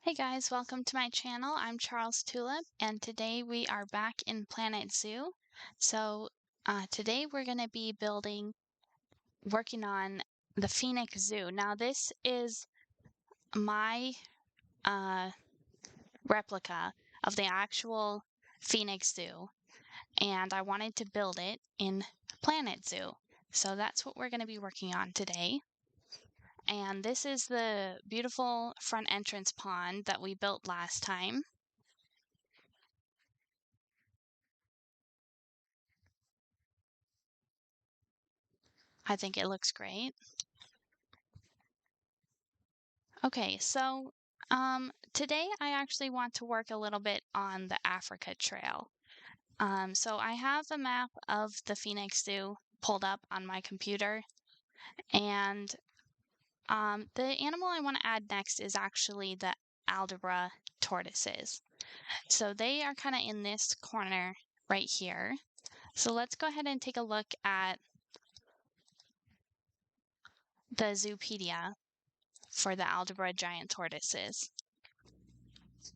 Hey guys, welcome to my channel. I'm Charles Tulip, and today we are back in Planet Zoo. Today we're going to be working on the Phoenix Zoo. Now, this is my uh, replica of the actual Phoenix Zoo, and I wanted to build it in Planet Zoo. So that's what we're going to be working on today. And this is the beautiful front entrance pond that we built last time. I think it looks great. Okay, today I actually want to work a little bit on the Africa Trail. So I have a map of the Phoenix Zoo pulled up on my computer, and the animal I want to add next is actually the Aldabra tortoises. So they are kind of in this corner right here. So let's go ahead and take a look at the Zoopedia for the Aldabra giant tortoises.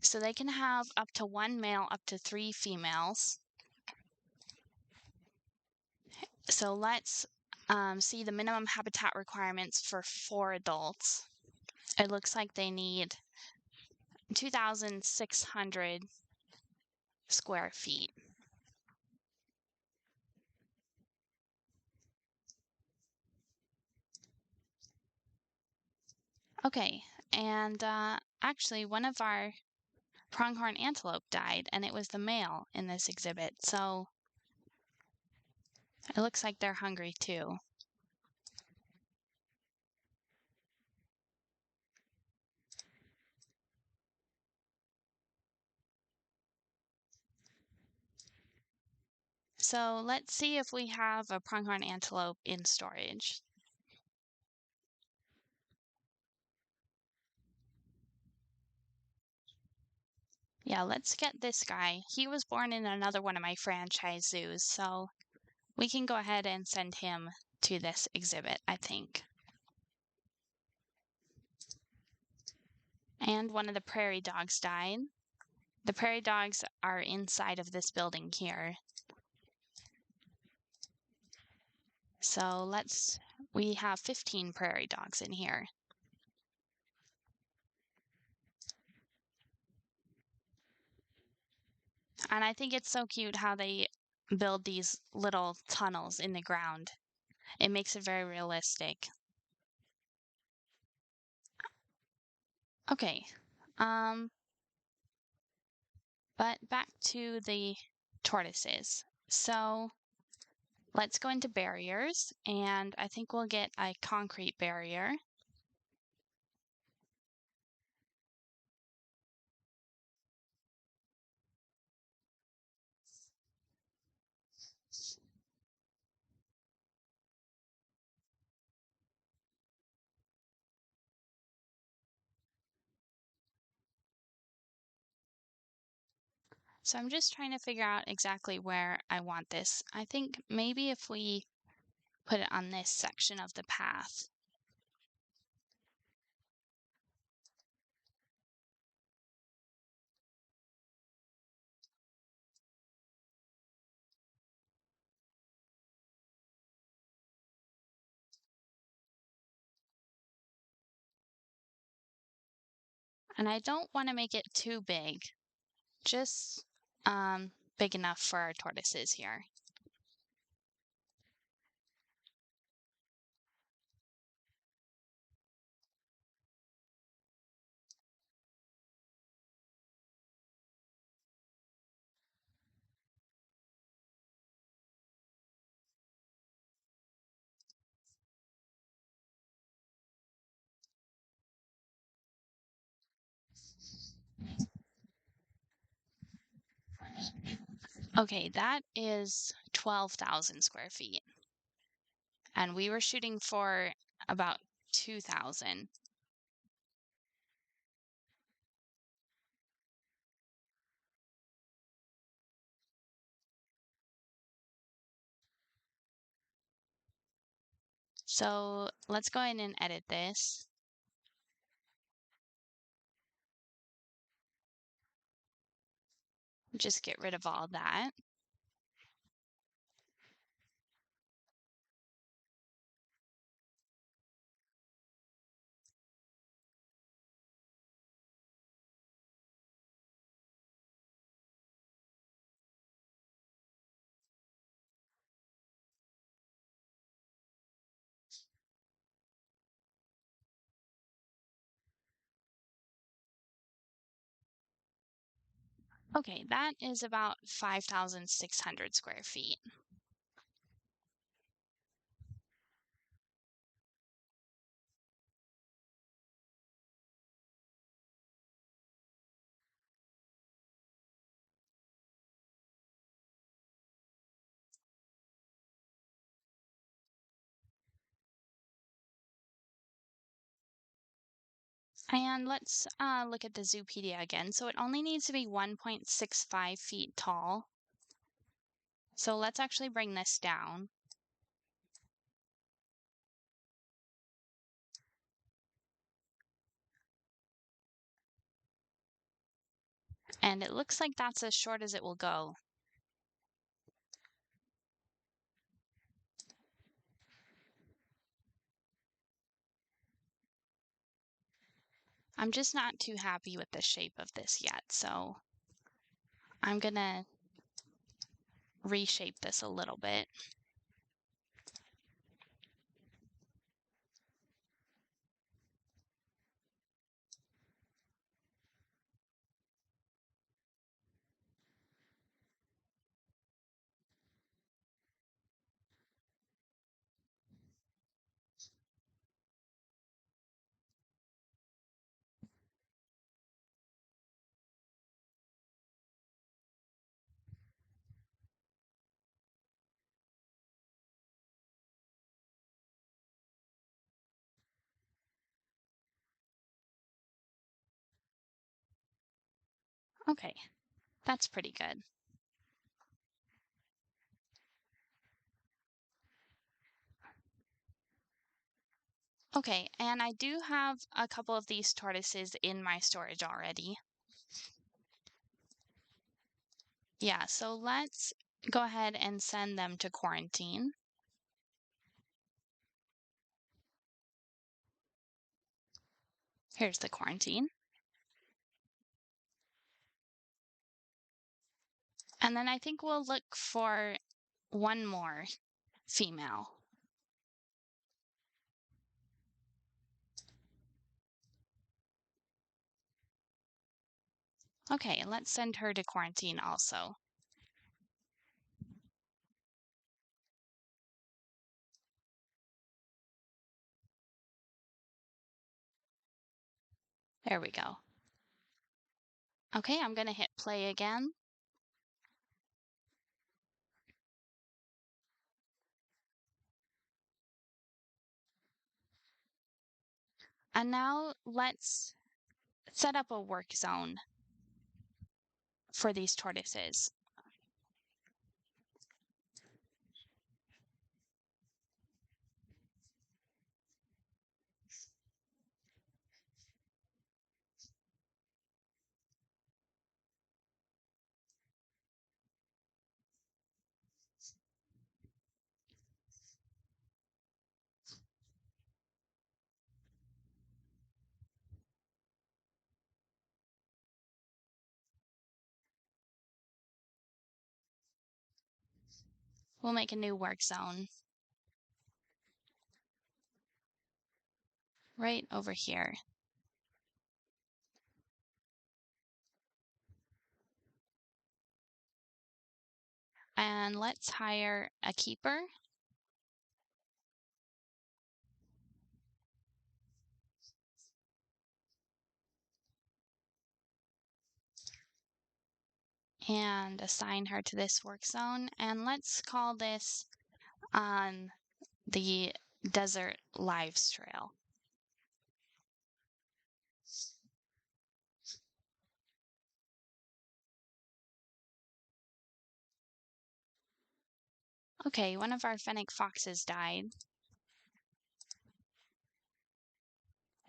So they can have up to one male, up to three females. So let's see the minimum habitat requirements for 4 adults. It looks like they need 2,600 square feet. Okay, and actually one of our pronghorn antelope died, and it was the male in this exhibit, so it looks like they're hungry too. So let's see if we have a pronghorn antelope in storage. Yeah, let's get this guy. He was born in another one of my franchise zoos, so we can go ahead and send him to this exhibit, I think. And one of the prairie dogs died. The prairie dogs are inside of this building here. So we have 15 prairie dogs in here. And I think it's so cute how they build these little tunnels in the ground. It makes it very realistic. Okay. Um, but back to the tortoises. So let's go into barriers, and I think we'll get a concrete barrier. So I'm just trying to figure out exactly where I want this. I think maybe if we put it on this section of the path. And I don't want to make it too big, just big enough for our tortoises here. Okay, that is 12,000 square feet. And we were shooting for about 2,000. So let's go in and edit this. Just get rid of all that. Okay, that is about 5,600 square feet. And let's look at the Zoopedia again. So it only needs to be 1.65 feet tall. So let's actually bring this down. And it looks like that's as short as it will go. I'm just not too happy with the shape of this yet, so I'm gonna reshape this a little bit. Okay, that's pretty good. Okay, and I do have a couple of these tortoises in my storage already. Yeah, so let's go ahead and send them to quarantine. Here's the quarantine. And then I think we'll look for one more female. Okay, let's send her to quarantine also. There we go. Okay, I'm gonna hit play again. And now let's set up a work zone for these tortoises. We'll make a new work zone right over here. And let's hire a keeper. And assign her to this work zone. And let's call this the Desert Lives Trail. Okay, one of our fennec foxes died.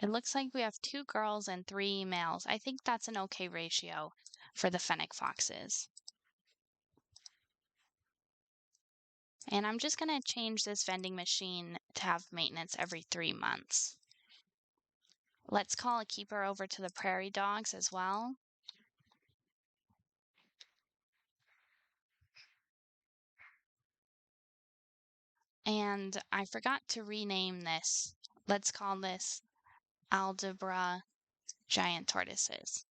It looks like we have 2 girls and 3 males. I think that's an okay ratio for the fennec foxes. And I'm just going to change this vending machine to have maintenance every 3 months. Let's call a keeper over to the prairie dogs as well. And I forgot to rename this. Let's call this Aldabra Giant Tortoises.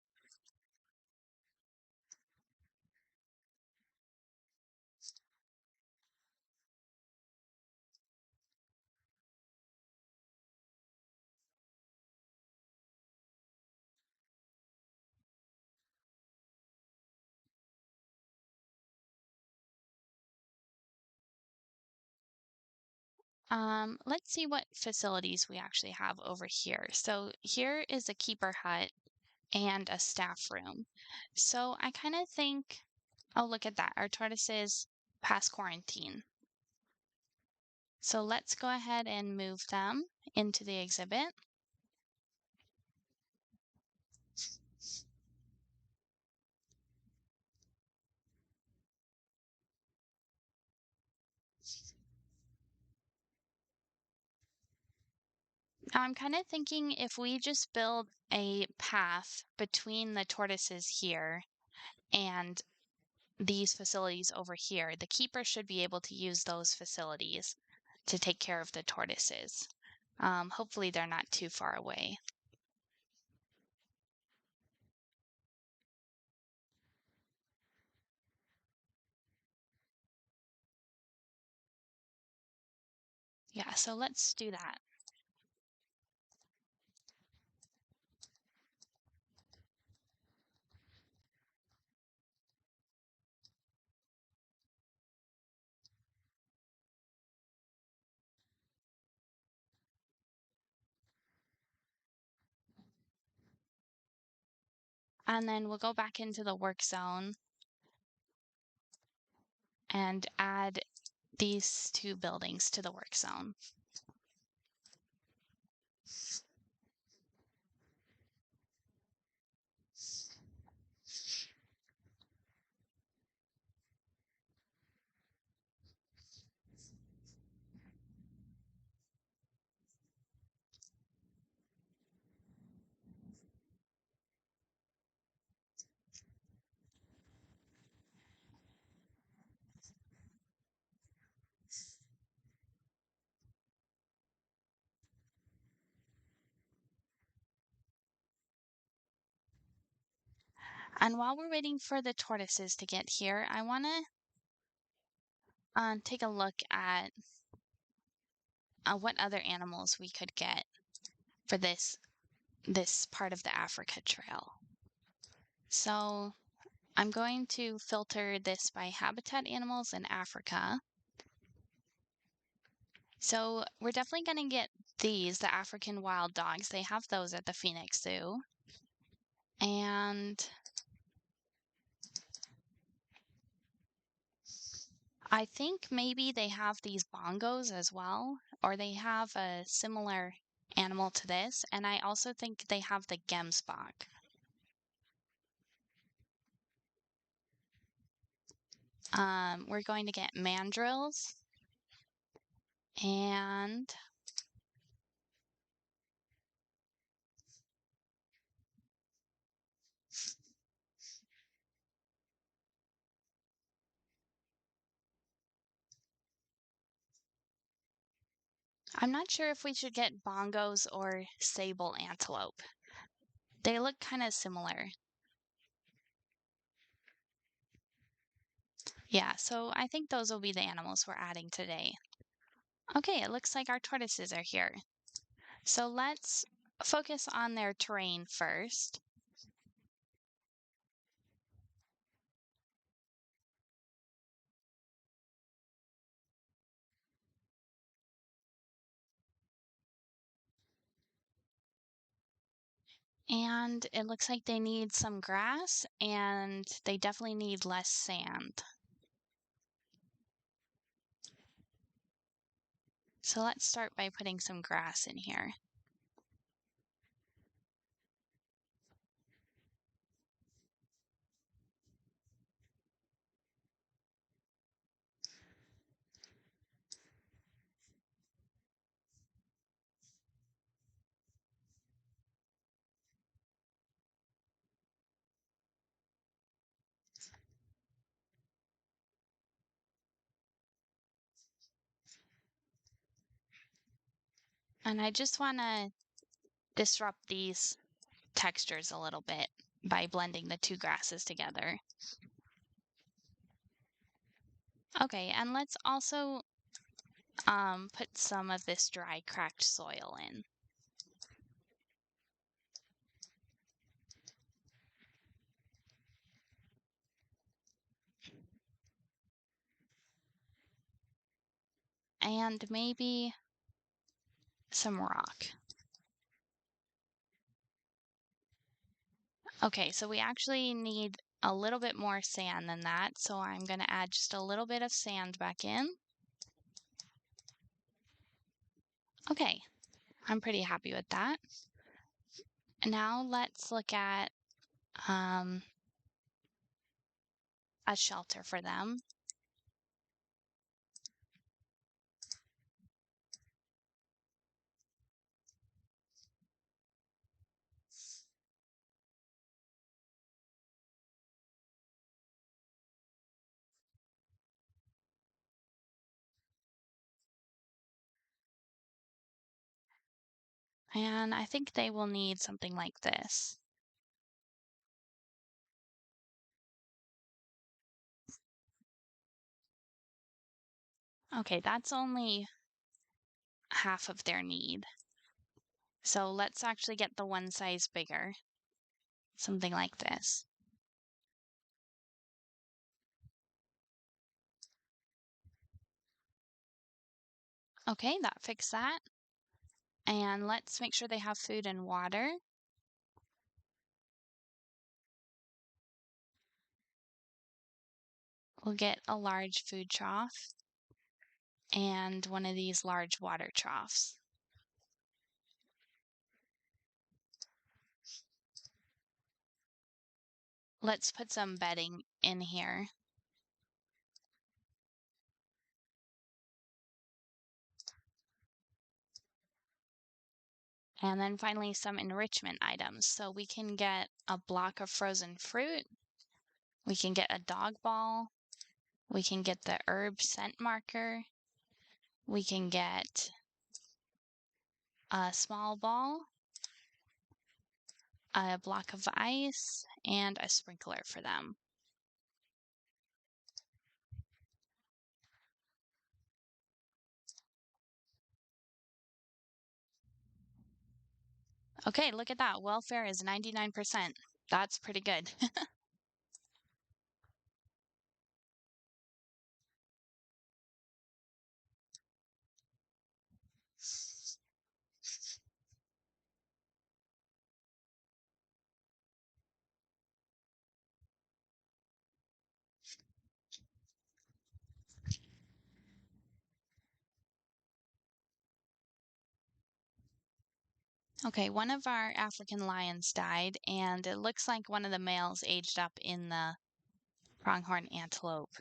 Let's see what facilities we actually have over here. So here is a keeper hut and a staff room. So I kind of think, oh, look at that. Our tortoises pass quarantine. So let's go ahead and move them into the exhibit. Now I'm kind of thinking if we just build a path between the tortoises here and these facilities over here, the keeper should be able to use those facilities to take care of the tortoises. Hopefully they're not too far away. Yeah, so let's do that. And then we'll go back into the work zone and add these 2 buildings to the work zone. And while we're waiting for the tortoises to get here, I want to take a look at what other animals we could get for this part of the Africa Trail. So I'm going to filter this by habitat animals in Africa. So we're definitely going to get these, the African wild dogs. They have those at the Phoenix Zoo. And I think maybe they have these bongos as well, or they have a similar animal to this. And I also think they have the gemsbok. We're going to get mandrills and I'm not sure if we should get bongos or sable antelope. They look kind of similar. Yeah, so I think those will be the animals we're adding today. Okay, it looks like our tortoises are here. So let's focus on their terrain first. And it looks like they need some grass and they definitely need less sand. So let's start by putting some grass in here. And I just want to disrupt these textures a little bit by blending the two grasses together. Okay, and let's also put some of this dry cracked soil in. And maybe some rock. Okay, so we actually need a little bit more sand than that, so I'm going to add just a little bit of sand back in. Okay, I'm pretty happy with that. Now let's look at a shelter for them. And I think they will need something like this. Okay, that's only half of their need. So let's actually get the one size bigger. Something like this. Okay, that fixed that. And let's make sure they have food and water. We'll get a large food trough and one of these large water troughs. Let's put some bedding in here. And then finally some enrichment items. So we can get a block of frozen fruit. We can get a dog ball. We can get the herb scent marker. We can get a small ball, a block of ice, and a sprinkler for them. Okay, look at that. Welfare is 99%. That's pretty good. Okay, one of our African lions died, and it looks like one of the males aged up in the pronghorn antelope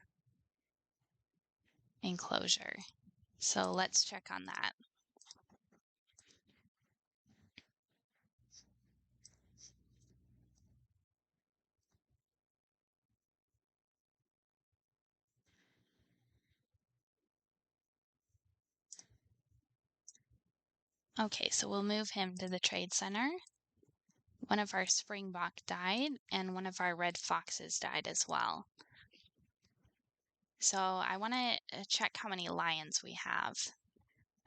enclosure. So let's check on that. Okay, so we'll move him to the trade center. One of our springbok died, and one of our red foxes died as well. So I want to check how many lions we have.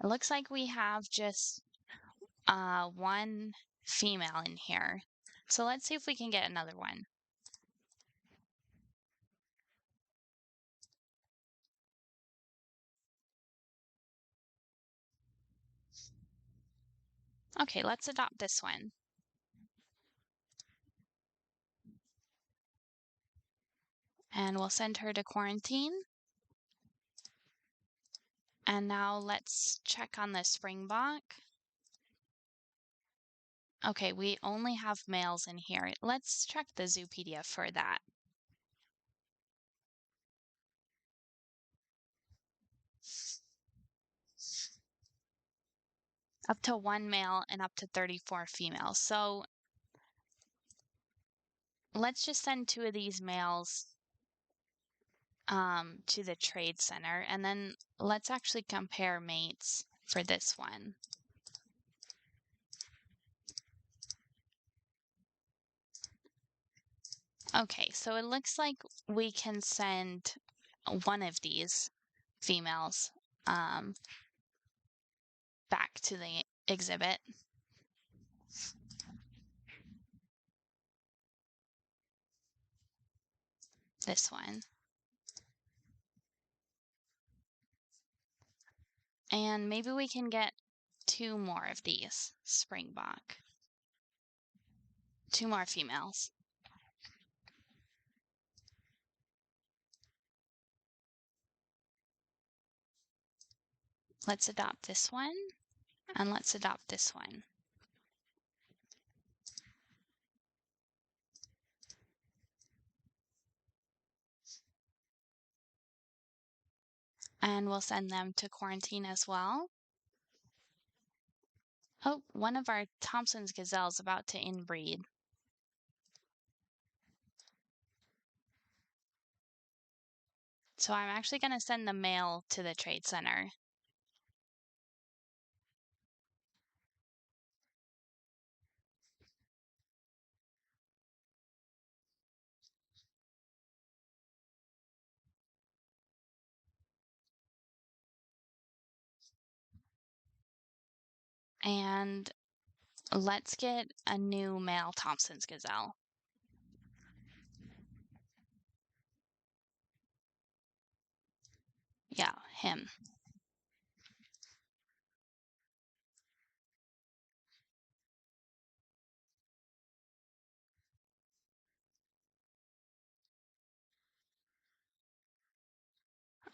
It looks like we have just one female in here. So let's see if we can get another one. Okay, let's adopt this one. And we'll send her to quarantine. And now let's check on the springbok. Okay, we only have males in here. Let's check the Zoopedia for that. Up to 1 male and up to 34 females. So let's just send 2 of these males to the trade center, and then let's actually compare mates for this one. Okay, so it looks like we can send one of these females um, back to the exhibit. This one. And maybe we can get 2 more of these springbok. 2 more females. Let's adopt this one, and let's adopt this one. And we'll send them to quarantine as well. Oh, one of our Thompson's gazelles about to inbreed. So I'm actually going to send the male to the trade center. And let's get a new male Thompson's gazelle. Yeah, him.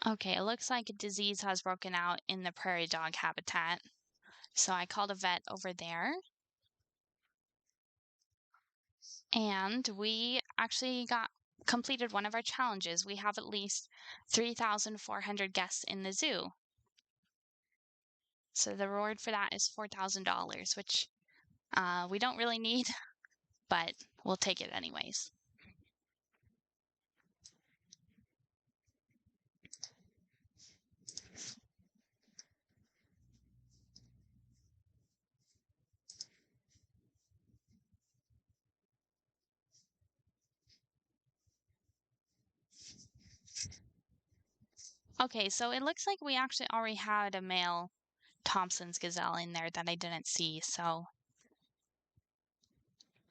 Okay, it looks like a disease has broken out in the prairie dog habitat. So I called a vet over there. And we actually completed one of our challenges. We have at least 3,400 guests in the zoo. So the reward for that is $4,000, which we don't really need, but we'll take it anyways. Okay, so it looks like we actually already had a male Thompson's gazelle in there that I didn't see, so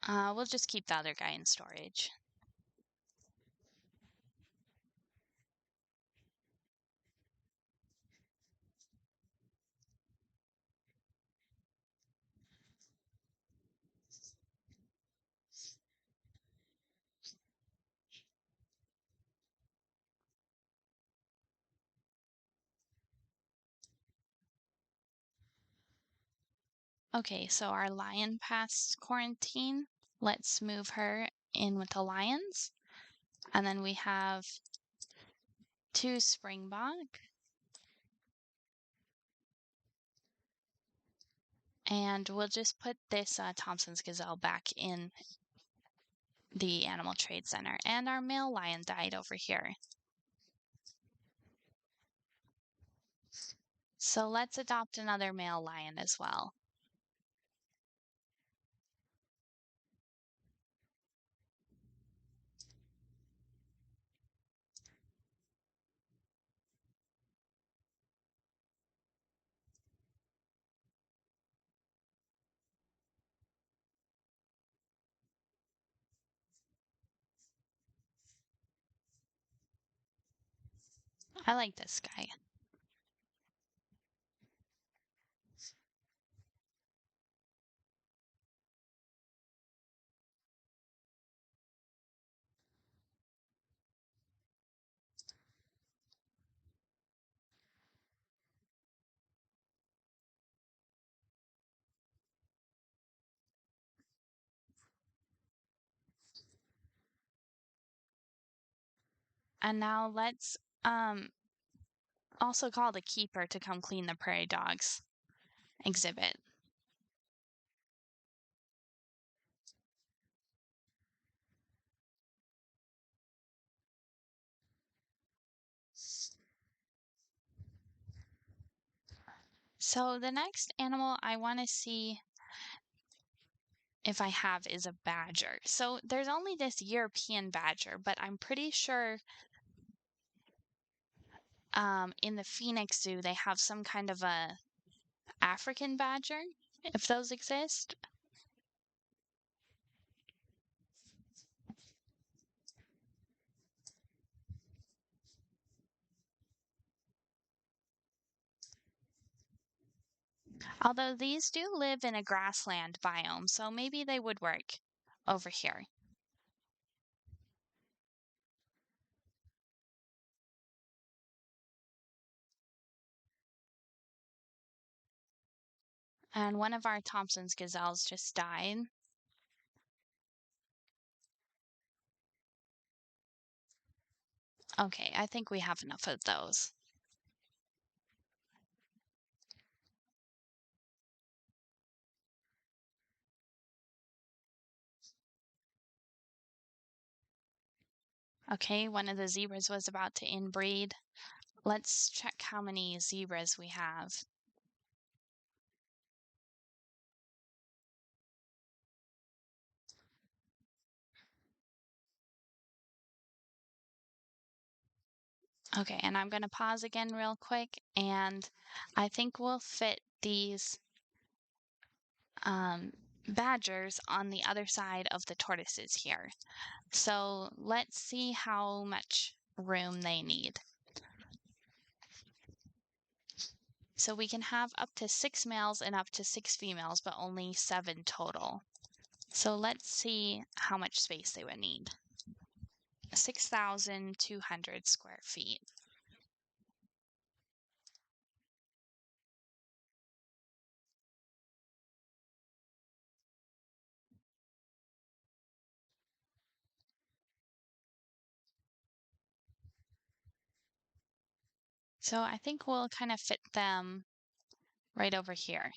we'll just keep the other guy in storage. Okay, so our lion passed quarantine. Let's move her in with the lions. And then we have 2 springbok. And we'll just put this Thompson's gazelle back in the animal trade center. And our male lion died over here. So let's adopt another male lion as well. I like this guy. And now let's also call the keeper to come clean the prairie dogs exhibit. So the next animal I want to see if I have is a badger. So there's only this European badger, but I'm pretty sure in the Phoenix Zoo they have some kind of a African badger, if those exist. Although these do live in a grassland biome, so maybe they would work over here. And one of our Thompson's gazelles just died. Okay, I think we have enough of those. Okay, one of the zebras was about to inbreed. Let's check how many zebras we have. Okay, and I'm going to pause again real quick, and I think we'll fit these badgers on the other side of the tortoises here. So let's see how much room they need. So we can have up to 6 males and up to 6 females, but only 7 total. So let's see how much space they would need. 6,200 square feet. So I think we'll kind of fit them right over here.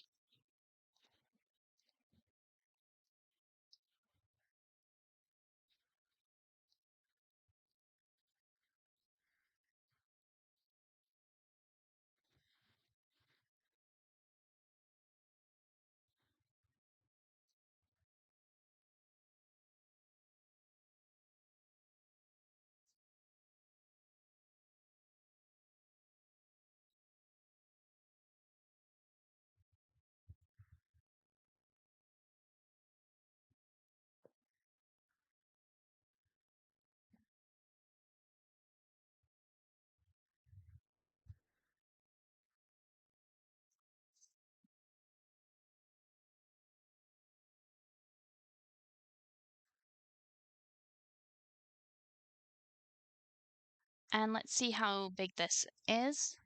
And let's see how big this is.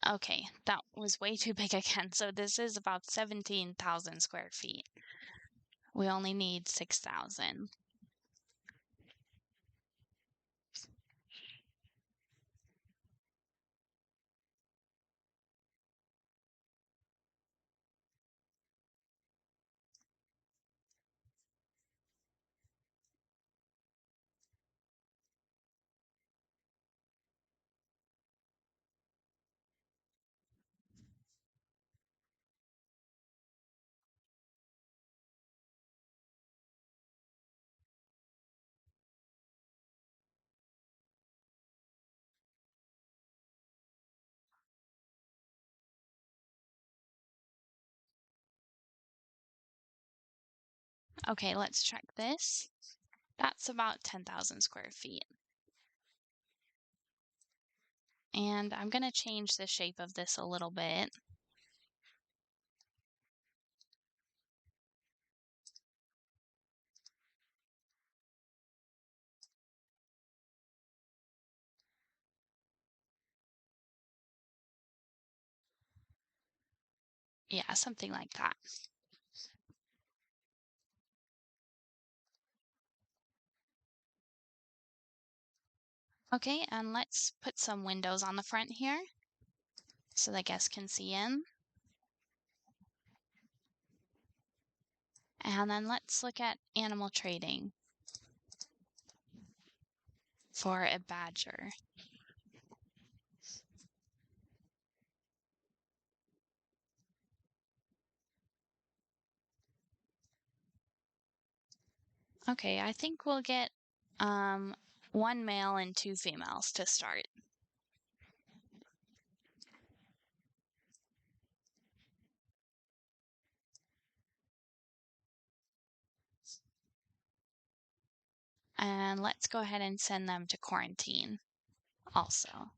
Okay, that was way too big again. So this is about 17,000 square feet. We only need 6,000. Okay, let's check this. That's about 10,000 square feet. And I'm going to change the shape of this a little bit. Yeah, something like that. Okay, and let's put some windows on the front here so the guests can see in. And then let's look at animal trading for a badger. Okay, I think we'll get one male and two females to start. And let's go ahead and send them to quarantine also.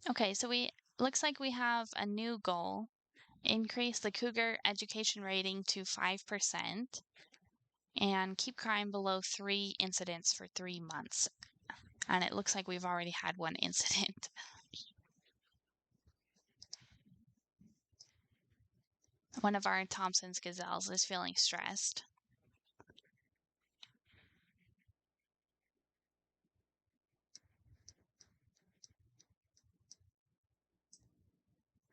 Okay, so looks like we have a new goal. Increase the cougar education rating to 5% and keep crime below 3 incidents for 3 months. And it looks like we've already had one incident. One of our Thompson's gazelles is feeling stressed.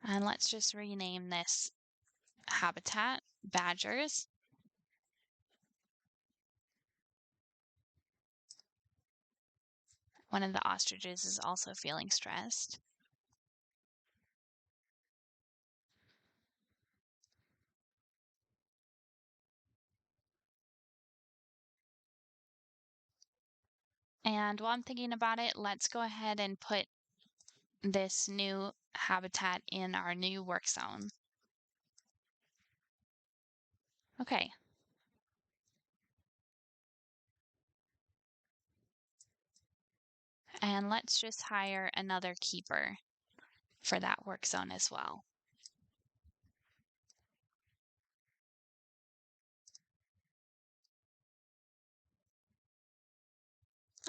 And let's just rename this habitat badgers. One of the ostriches is also feeling stressed. And while I'm thinking about it, let's go ahead and put this new habitat in our new work zone. Okay. And let's just hire another keeper for that work zone as well.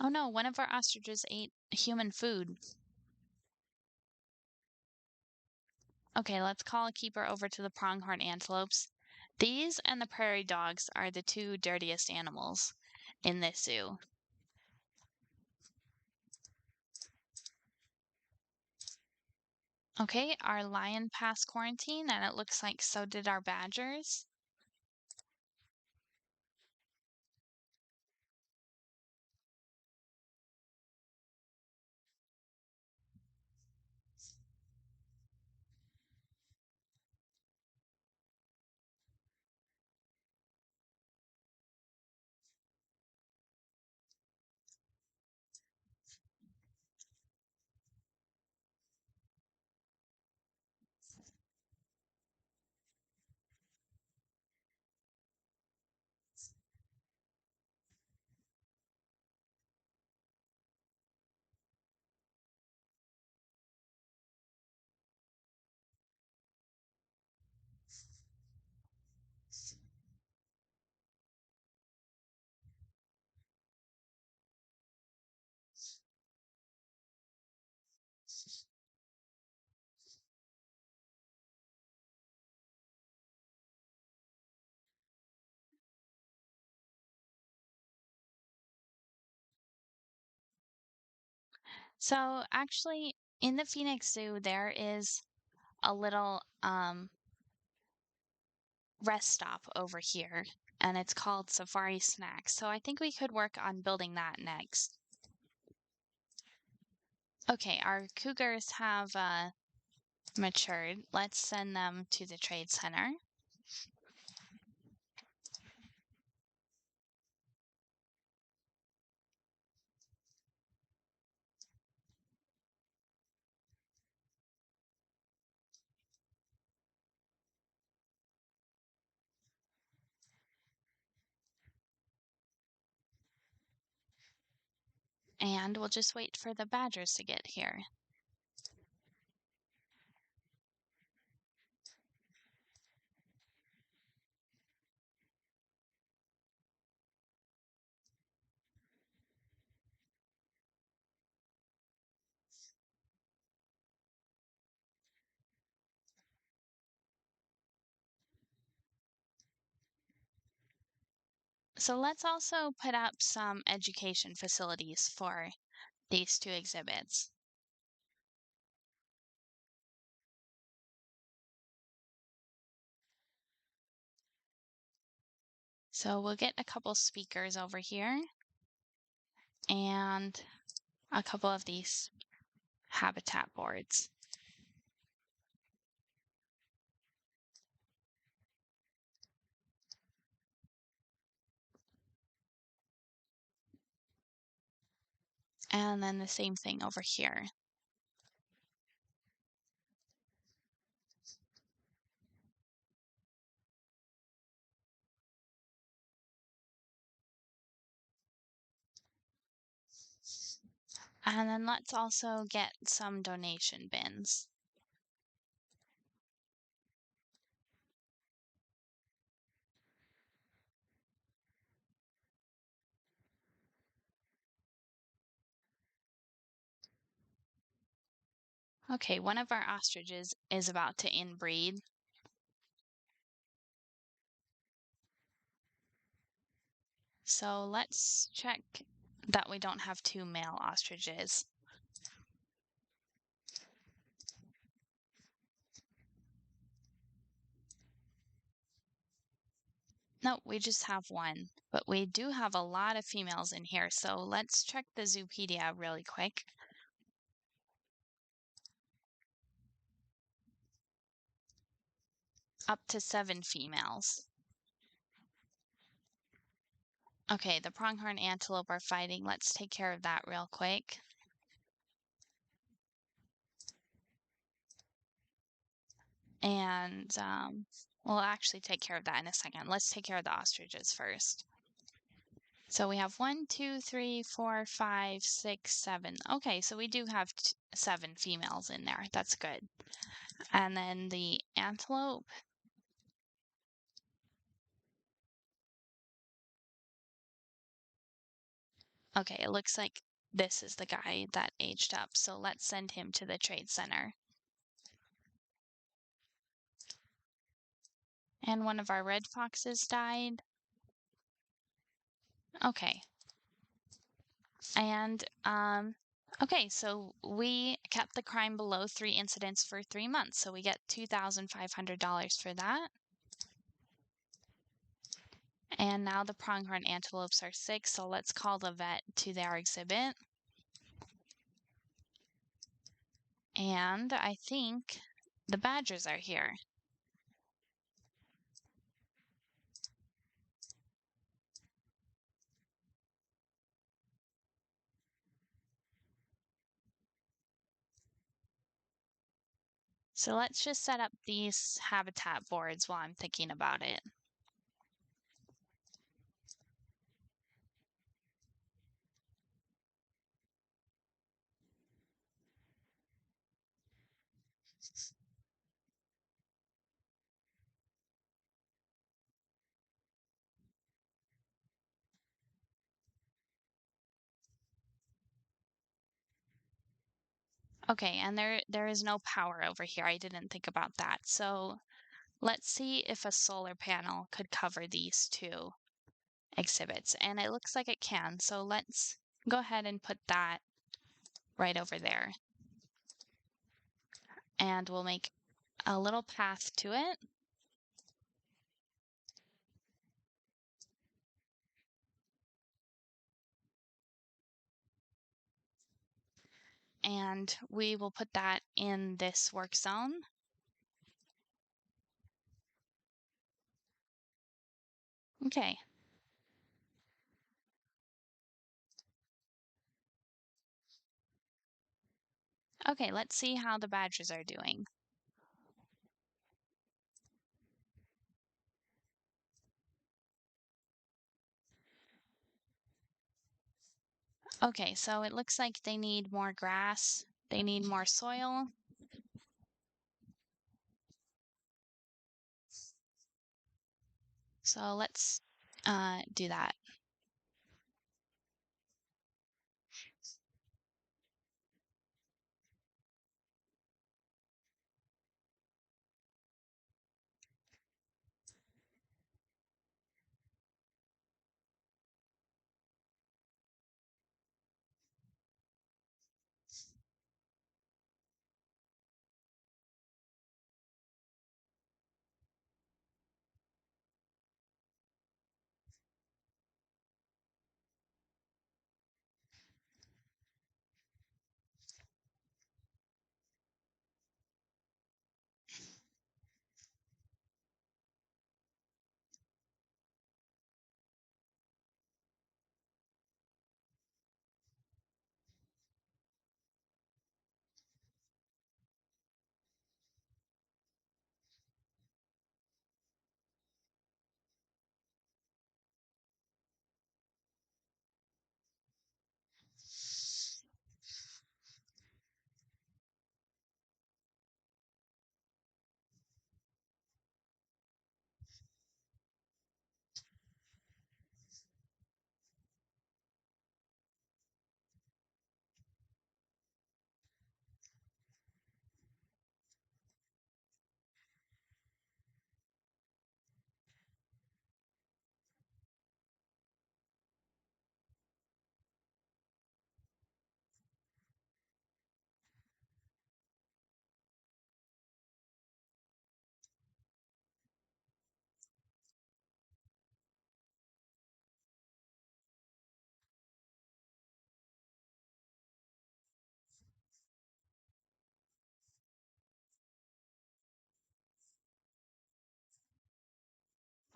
Oh no, one of our ostriches ate human food. Okay, let's call a keeper over to the pronghorn antelopes. These and the prairie dogs are the two dirtiest animals in this zoo. Okay, our lion passed quarantine, and it looks like so did our badgers. So actually, in the Phoenix Zoo, there is a little rest stop over here, and it's called Safari Snacks. So I think we could work on building that next. Okay, our cougars have matured. Let's send them to the trade center. And we'll just wait for the badgers to get here. So let's also put up some education facilities for these two exhibits. So we'll get a couple speakers over here and a couple of these habitat boards. And then the same thing over here. And then let's also get some donation bins. Okay, one of our ostriches is about to inbreed. So let's check that we don't have two male ostriches. No, we just have one, but we do have a lot of females in here, so let's check the Zoopedia really quick. Up to 7 females. Okay, the pronghorn antelope are fighting. Let's take care of that real quick. And we'll actually take care of that in a second. Let's take care of the ostriches first. So we have 1, 2, 3, 4, 5, 6, 7. Okay, so we do have 7 females in there. That's good. And then the antelope. Okay, it looks like this is the guy that aged up. So let's send him to the trade center. And one of our red foxes died. Okay. And okay, so we kept the crime below 3 incidents for 3 months, so we get $2,500 for that. And now the pronghorn antelopes are sick, so let's call the vet to their exhibit. And I think the badgers are here. So let's just set up these habitat boards while I'm thinking about it. Okay, and there is no power over here. I didn't think about that. So let's see if a solar panel could cover these two exhibits. And it looks like it can. So let's go ahead and put that right over there. And we'll make a little path to it. And we will put that in this work zone. Okay. Okay, let's see how the badgers are doing. Okay, so it looks like they need more grass. They need more soil. So let's do that.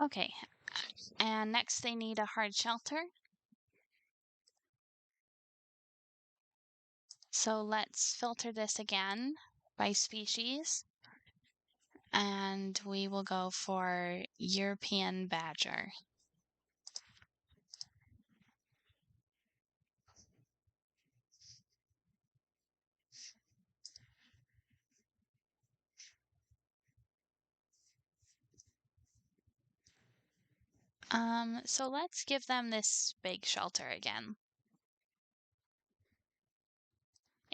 Okay, and next they need a hard shelter. So let's filter this again by species, and we will go for European badger. So let's give them this big shelter again.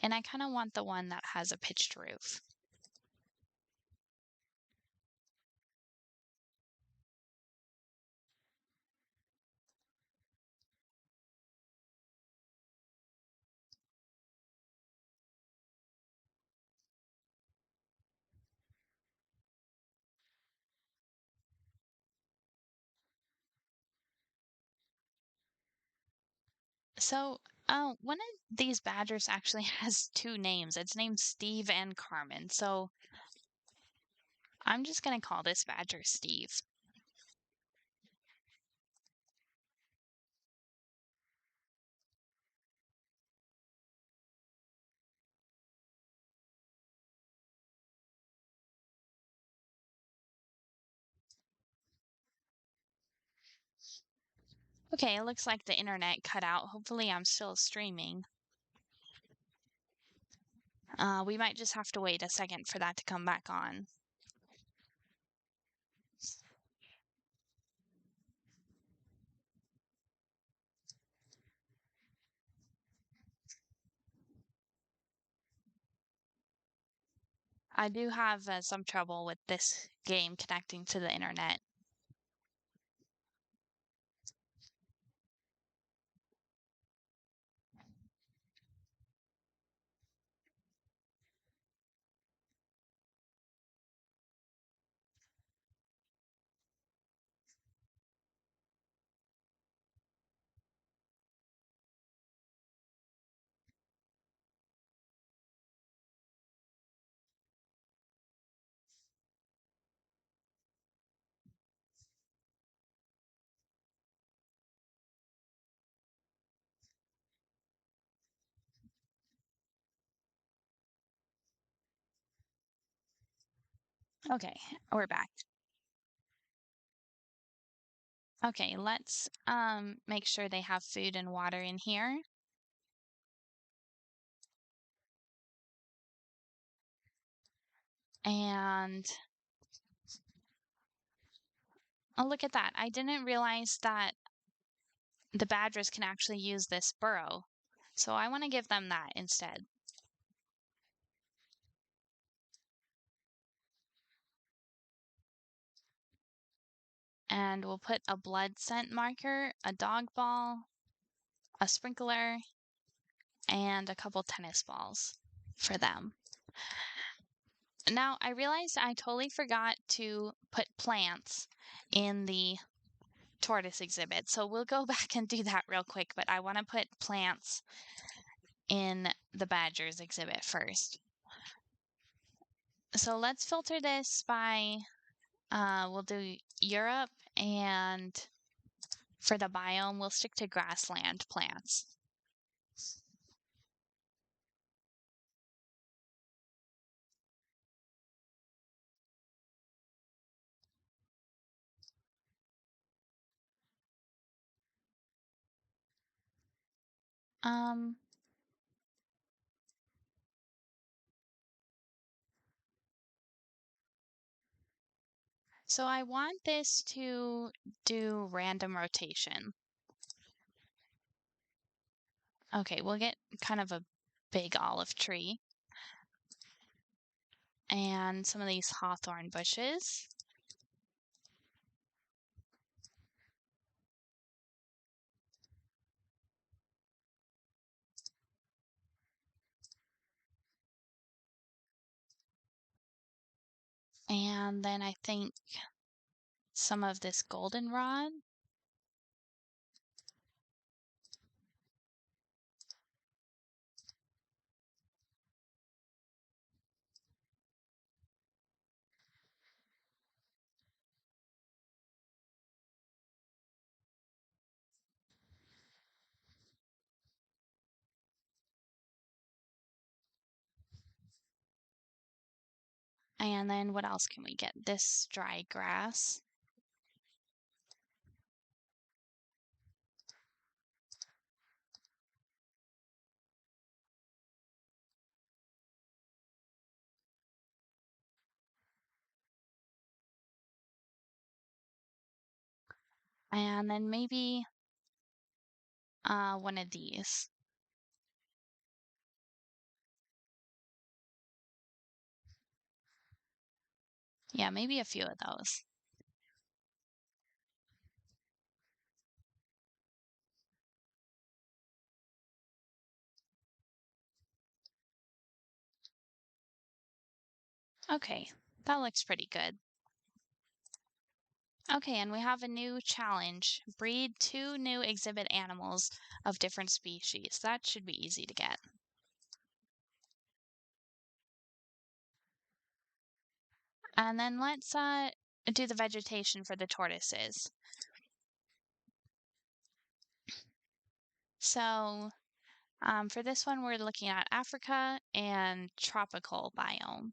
And I kind of want the one that has a pitched roof. So, one of these badgers actually has two names. It's named Steve and Carmen. So I'm just gonna call this badger Steve. Okay, it looks like the internet cut out. Hopefully I'm still streaming. We might just have to wait a second for that to come back on. I do have some trouble with this game connecting to the internet. Okay, we're back. Okay, let's make sure they have food and water in here. And oh, look at that. I didn't realize that the badgers can actually use this burrow. So I want to give them that instead. And we'll put a blood scent marker, a dog ball, a sprinkler, and a couple tennis balls for them. Now, I realized I totally forgot to put plants in the tortoise exhibit. So we'll go back and do that real quick, but I want to put plants in the badgers exhibit first. So let's filter this by, we'll do Europe, and for the biome, we'll stick to grassland plants. Um, so I want this to do random rotation. Okay, we'll get kind of a big olive tree and some of these hawthorn bushes. And then I think some of this goldenrod. And then what else can we get? This dry grass. And then maybe one of these. Yeah, maybe a few of those. Okay, that looks pretty good. Okay, and we have a new challenge. Breed 2 new exhibit animals of different species. That should be easy to get. And then let's do the vegetation for the tortoises. So for this one, we're looking at Africa and tropical biome.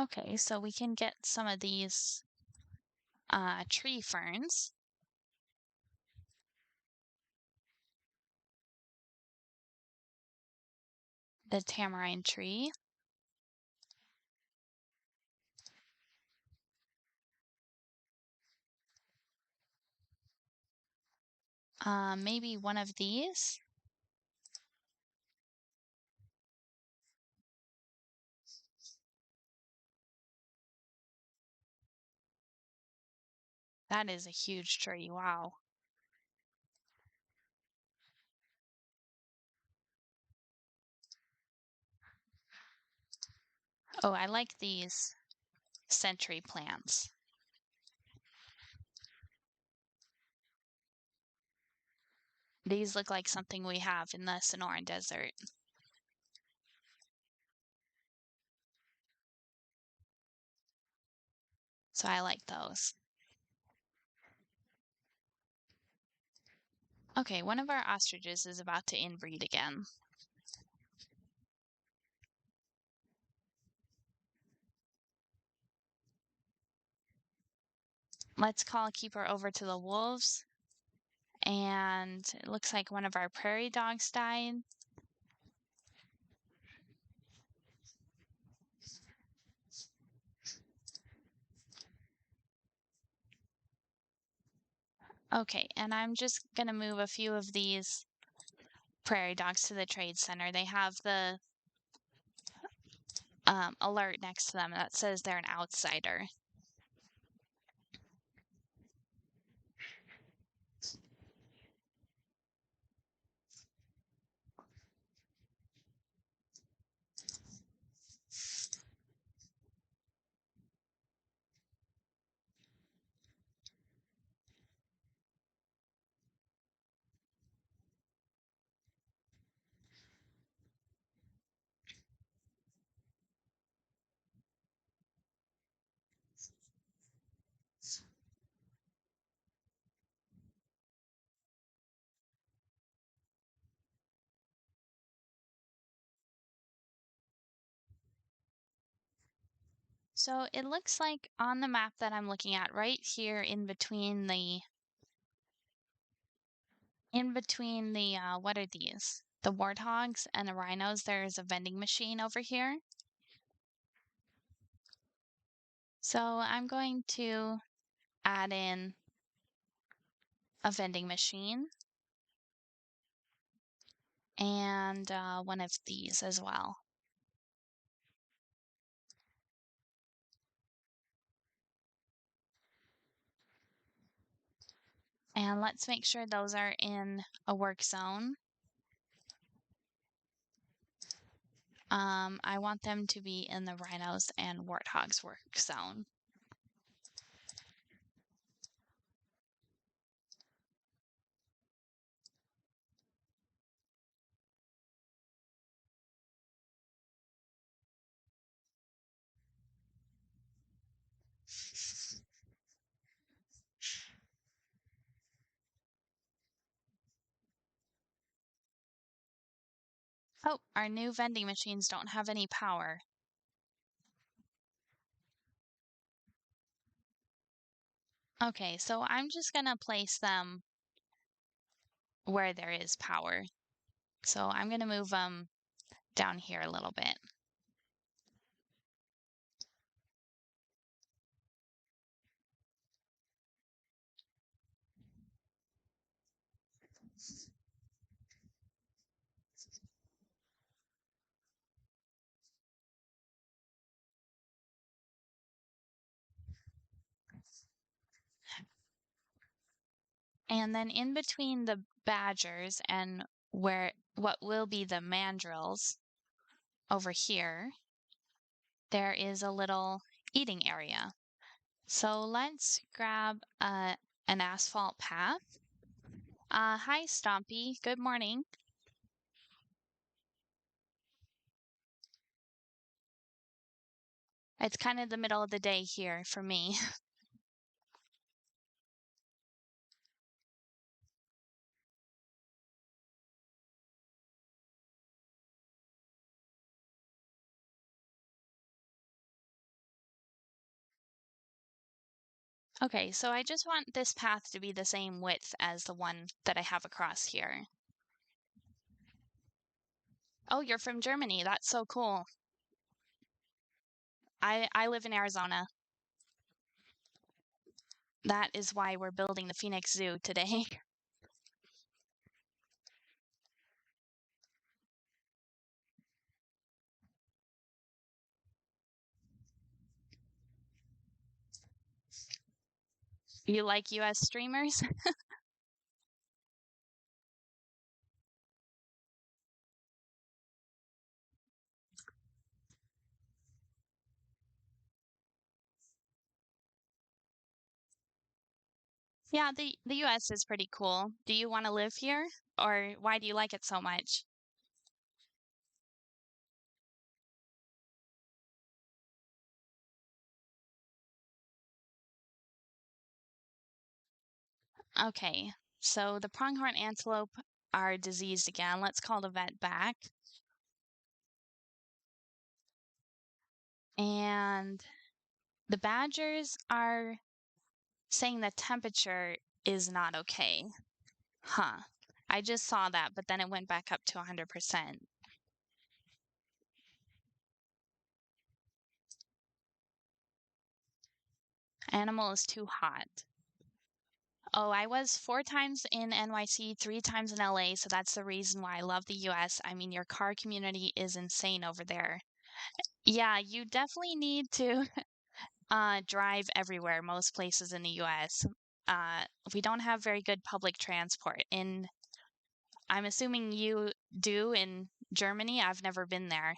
Okay, so we can get some of these tree ferns. The tamarind tree. Maybe one of these. That is a huge tree. Wow. Oh, I like these century plants. These look like something we have in the Sonoran Desert. So I like those. Okay, one of our ostriches is about to inbreed again. Let's call Keeper over to the wolves. And it looks like one of our prairie dogs died. Okay, and I'm just gonna move a few of these prairie dogs to the trade center. They have the alert next to them that says they're an outsider. So it looks like on the map that I'm looking at right here in between the what are these? The warthogs and the rhinos, there's a vending machine over here. So I'm going to add in a vending machine and one of these as well. And let's make sure those are in a work zone. I want them to be in the rhinos and warthogs work zone. Oh, our new vending machines don't have any power. Okay, so I'm just gonna place them where there is power. So I'm gonna move them down here a little bit. And then in between the badgers and where what will be the mandrills over here, there is a little eating area. So let's grab an asphalt path. Hi, Stompy. Good morning. It's kind of the middle of the day here for me. Okay, so I just want this path to be the same width as the one that I have across here. Oh, you're from Germany. That's so cool. I live in Arizona. That is why we're building the Phoenix Zoo today. You like US streamers? Yeah, the US is pretty cool. Do you want to live here or why do you like it so much? Okay. So the pronghorn antelope are diseased again. Let's call the vet back. And the badgers are saying the temperature is not okay. Huh. I just saw that, but then it went back up to 100%. Animal is too hot. Oh, I was 4 times in NYC, 3 times in LA, so that's the reason why I love the US. I mean, your car community is insane over there. Yeah, you definitely need to drive everywhere, most places in the US. We don't have very good public transport. I'm assuming you do in Germany. I've never been there.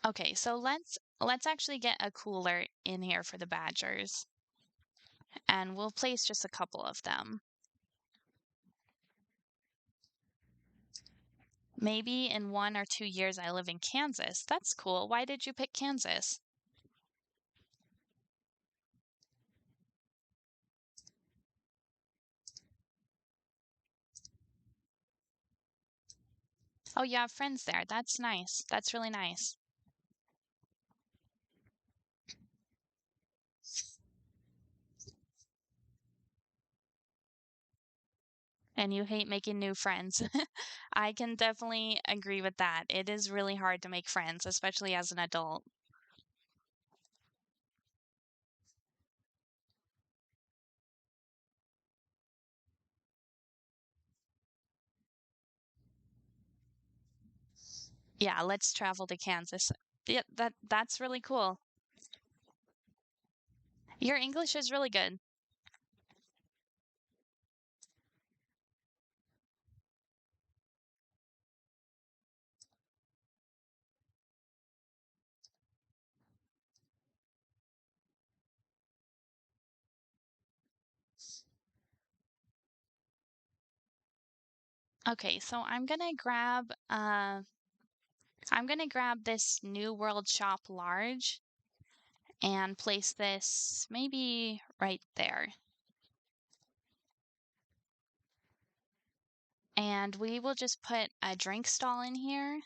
Okay, so let's actually get a cooler in here for the badgers, and we'll place just a couple of them. Maybe in 1 or 2 years I live in Kansas. That's cool. Why did you pick Kansas? Oh, you have friends there. That's nice. That's really nice. And you hate making new friends. I can definitely agree with that. It is really hard to make friends, especially as an adult. Yeah, let's travel to Kansas. Yeah, that's really cool. Your English is really good. Okay, so I'm gonna grab this New World Shop large and place this maybe right there. And we will just put a drink stall in here.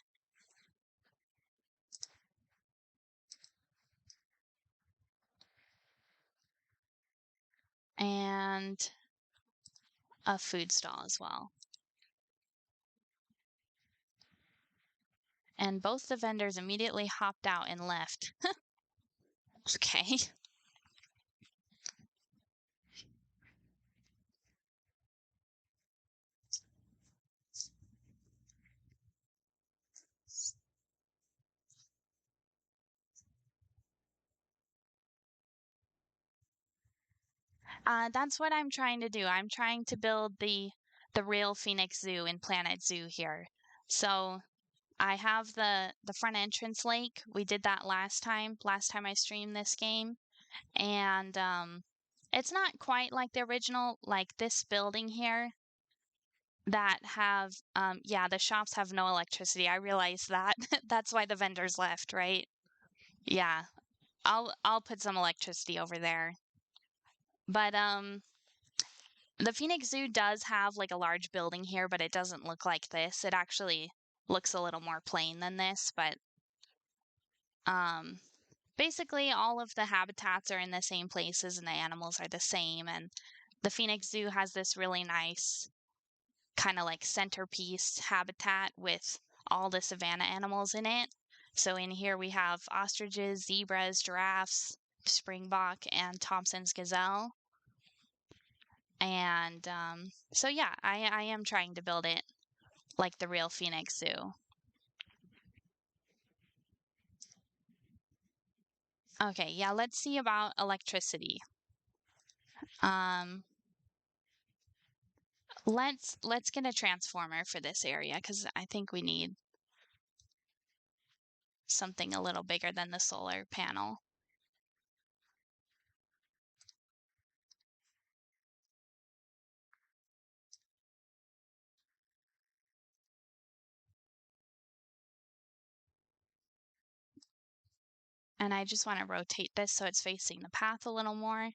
And a food stall as well. And both the vendors immediately hopped out and left. Okay. That's what I'm trying to do. I'm trying to build the real Phoenix Zoo in Planet Zoo here. So I have the front entrance lake. We did that last time I streamed this game. And it's not quite like the original, like this building here that have yeah, the shops have no electricity. I realize that. That's why the vendors left, right? Yeah. I'll put some electricity over there. But the Phoenix Zoo does have like a large building here, but it doesn't look like this. It actually looks a little more plain than this, but um basically all of the habitats are in the same places and the animals are the same, and the Phoenix Zoo has this really nice kind of like centerpiece habitat with all the savanna animals in it. So in here we have ostriches, zebras, giraffes, springbok, and Thompson's gazelle. And so yeah, I am trying to build it like the real Phoenix Zoo. Okay, yeah, let's see about electricity. Um, let's get a transformer for this area because I think we need something a little bigger than the solar panel. And I just want to rotate this so it's facing the path a little more.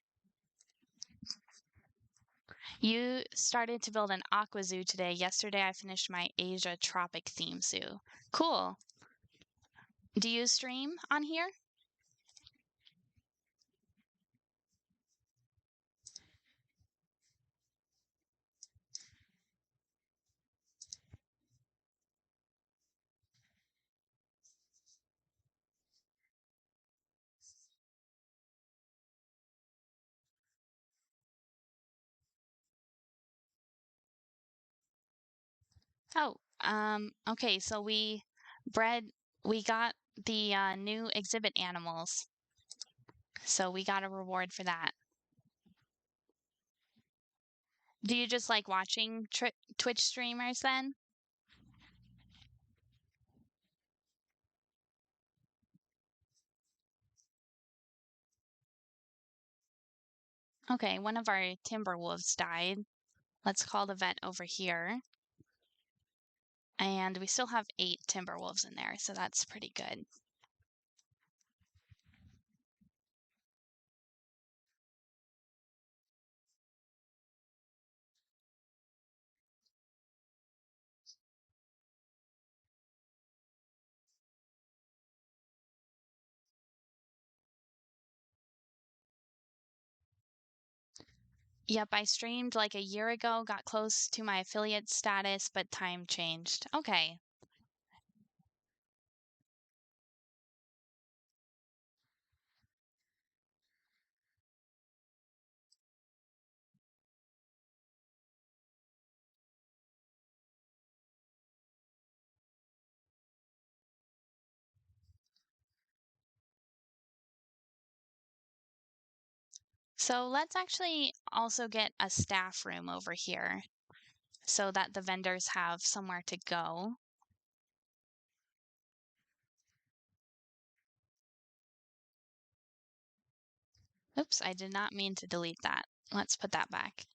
You started to build an aqua zoo today. Yesterday I finished my Asia tropic theme zoo. Cool. Do you stream on here? Oh, okay, so we got the new exhibit animals. So we got a reward for that. Do you just like watching Twitch streamers then? Okay, one of our timber wolves died. Let's call the vet over here. And we still have 8 timber wolves in there, so that's pretty good. Yep, I streamed like a year ago, got close to my affiliate status, but time changed. Okay. So let's actually also get a staff room over here so that the vendors have somewhere to go. Oops, I did not mean to delete that. Let's put that back.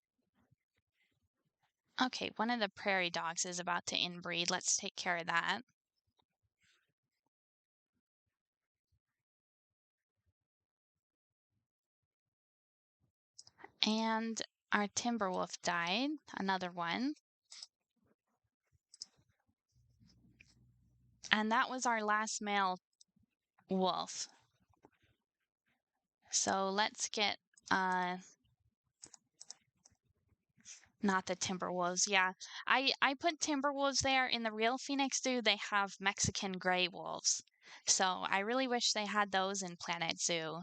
Okay, one of the prairie dogs is about to inbreed. Let's take care of that. And our timber wolf died, another one. And that was our last male wolf. So let's get, not the timber wolves. Yeah, I put timber wolves there. In the real Phoenix Zoo, they have Mexican gray wolves. So I really wish they had those in Planet Zoo.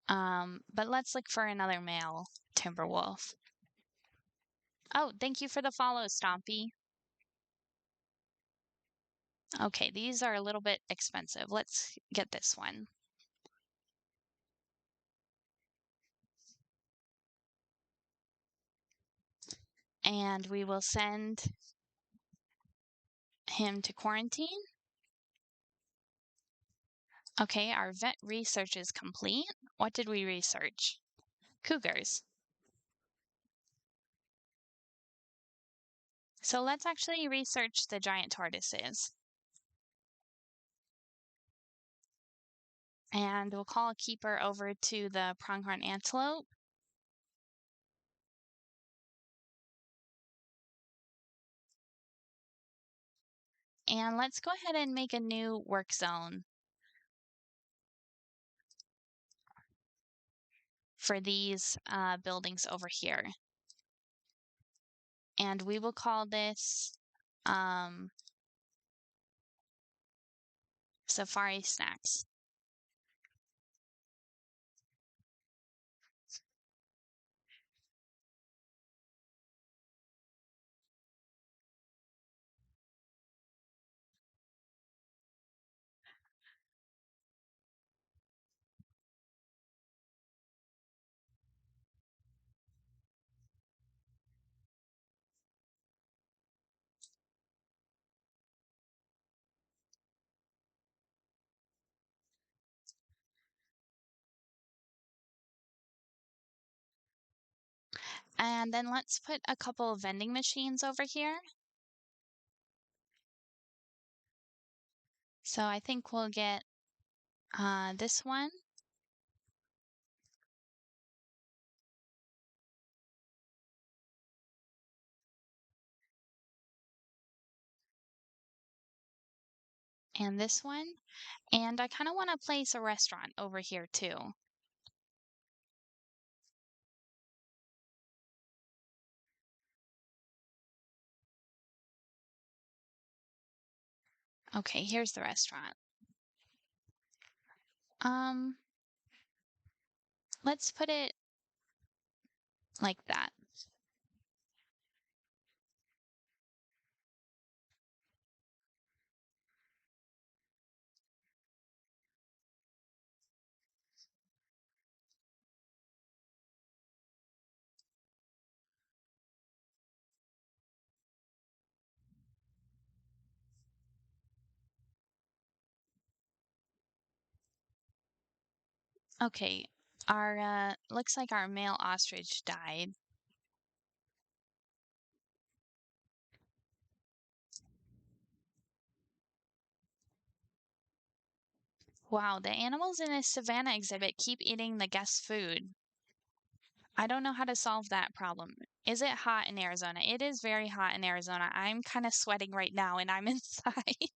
But let's look for another male timber wolf. Oh, thank you for the follow, Stompy. Okay, these are a little bit expensive. Let's get this one. And we will send him to quarantine. Okay, our vet research is complete. What did we research? Cougars. So let's actually research the giant tortoises. And we'll call a keeper over to the pronghorn antelope. And let's go ahead and make a new work zone for these buildings over here. And we will call this Safari Snacks. And then let's put a couple of vending machines over here. So I think we'll get this one. And this one. And I kind of want to place a restaurant over here too. Okay, here's the restaurant. Let's put it like that. Okay, our looks like our male ostrich died. Wow, the animals in this savannah exhibit keep eating the guest's food. I don't know how to solve that problem. Is it hot in Arizona? It is very hot in Arizona. I'm kind of sweating right now and I'm inside.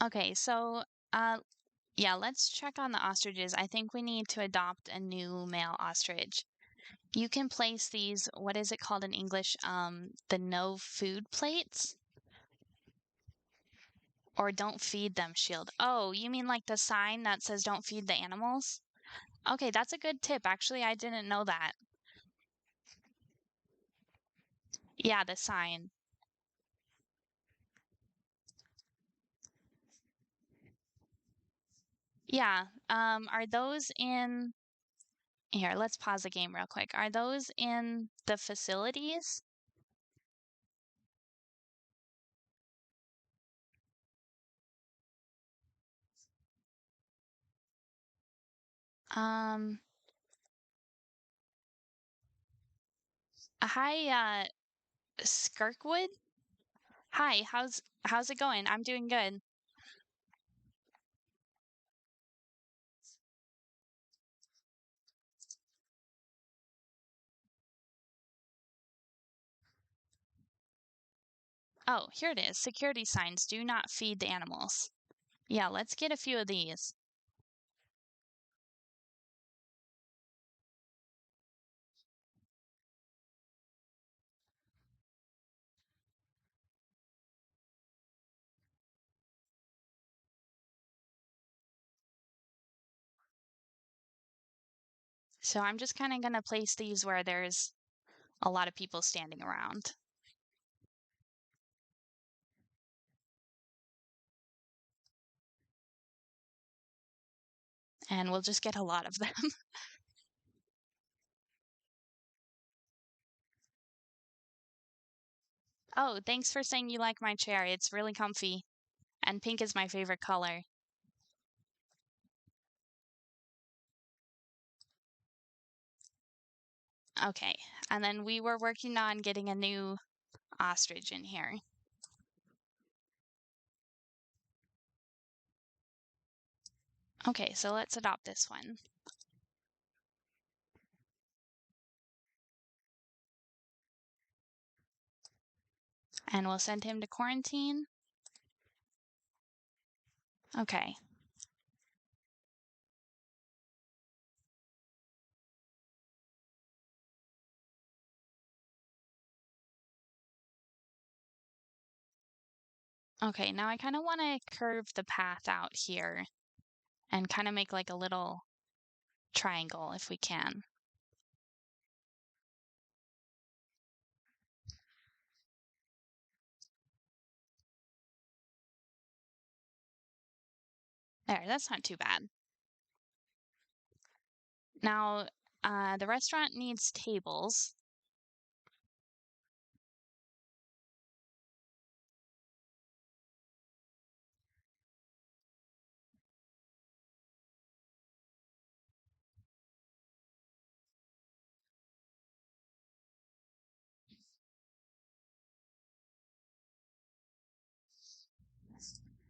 Okay, so yeah, let's check on the ostriches. I think we need to adopt a new male ostrich. You can place these, what is it called in English? The no food plates? Or don't feed them shield. Oh, you mean like the sign that says don't feed the animals? Okay, that's a good tip. Actually, I didn't know that. Yeah, the sign. Yeah. Are those in here, let's pause the game real quick. Are those in the facilities? Um, Hi, Skirkwood? Hi, how's it going? I'm doing good. Oh, here it is. Security signs. Do not feed the animals. Yeah, let's get a few of these. So I'm just kind of gonna place these where there's a lot of people standing around. And we'll just get a lot of them. Oh, thanks for saying you like my chair. It's really comfy. And pink is my favorite color. Okay, and then we were working on getting a new ostrich in here. Okay, so let's adopt this one. And we'll send him to quarantine. Okay. Okay, now I kind of want to curve the path out here and kind of make like a little triangle if we can. There, that's not too bad. Now, the restaurant needs tables.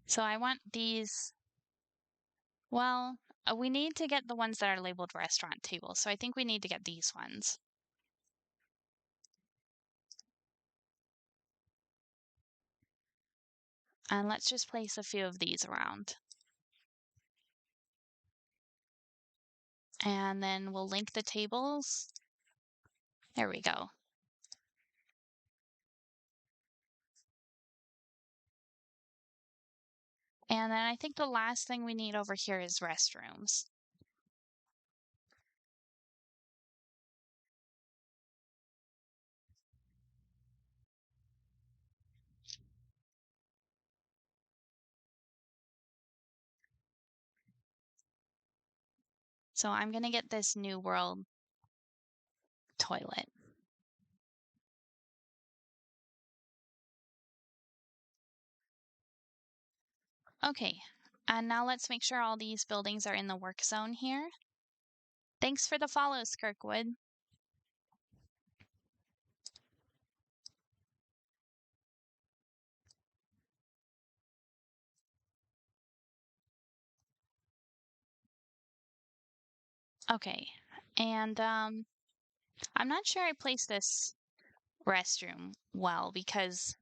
So I want these, well, we need to get the ones that are labeled restaurant tables. So I think we need to get these ones. And let's just place a few of these around. And then we'll link the tables. There we go. And then I think the last thing we need over here is restrooms. So I'm going to get this New World toilet. Okay, and now let's make sure all these buildings are in the work zone here. Thanks for the follow, Skirkwood. Okay, and I'm not sure I placed this restroom well because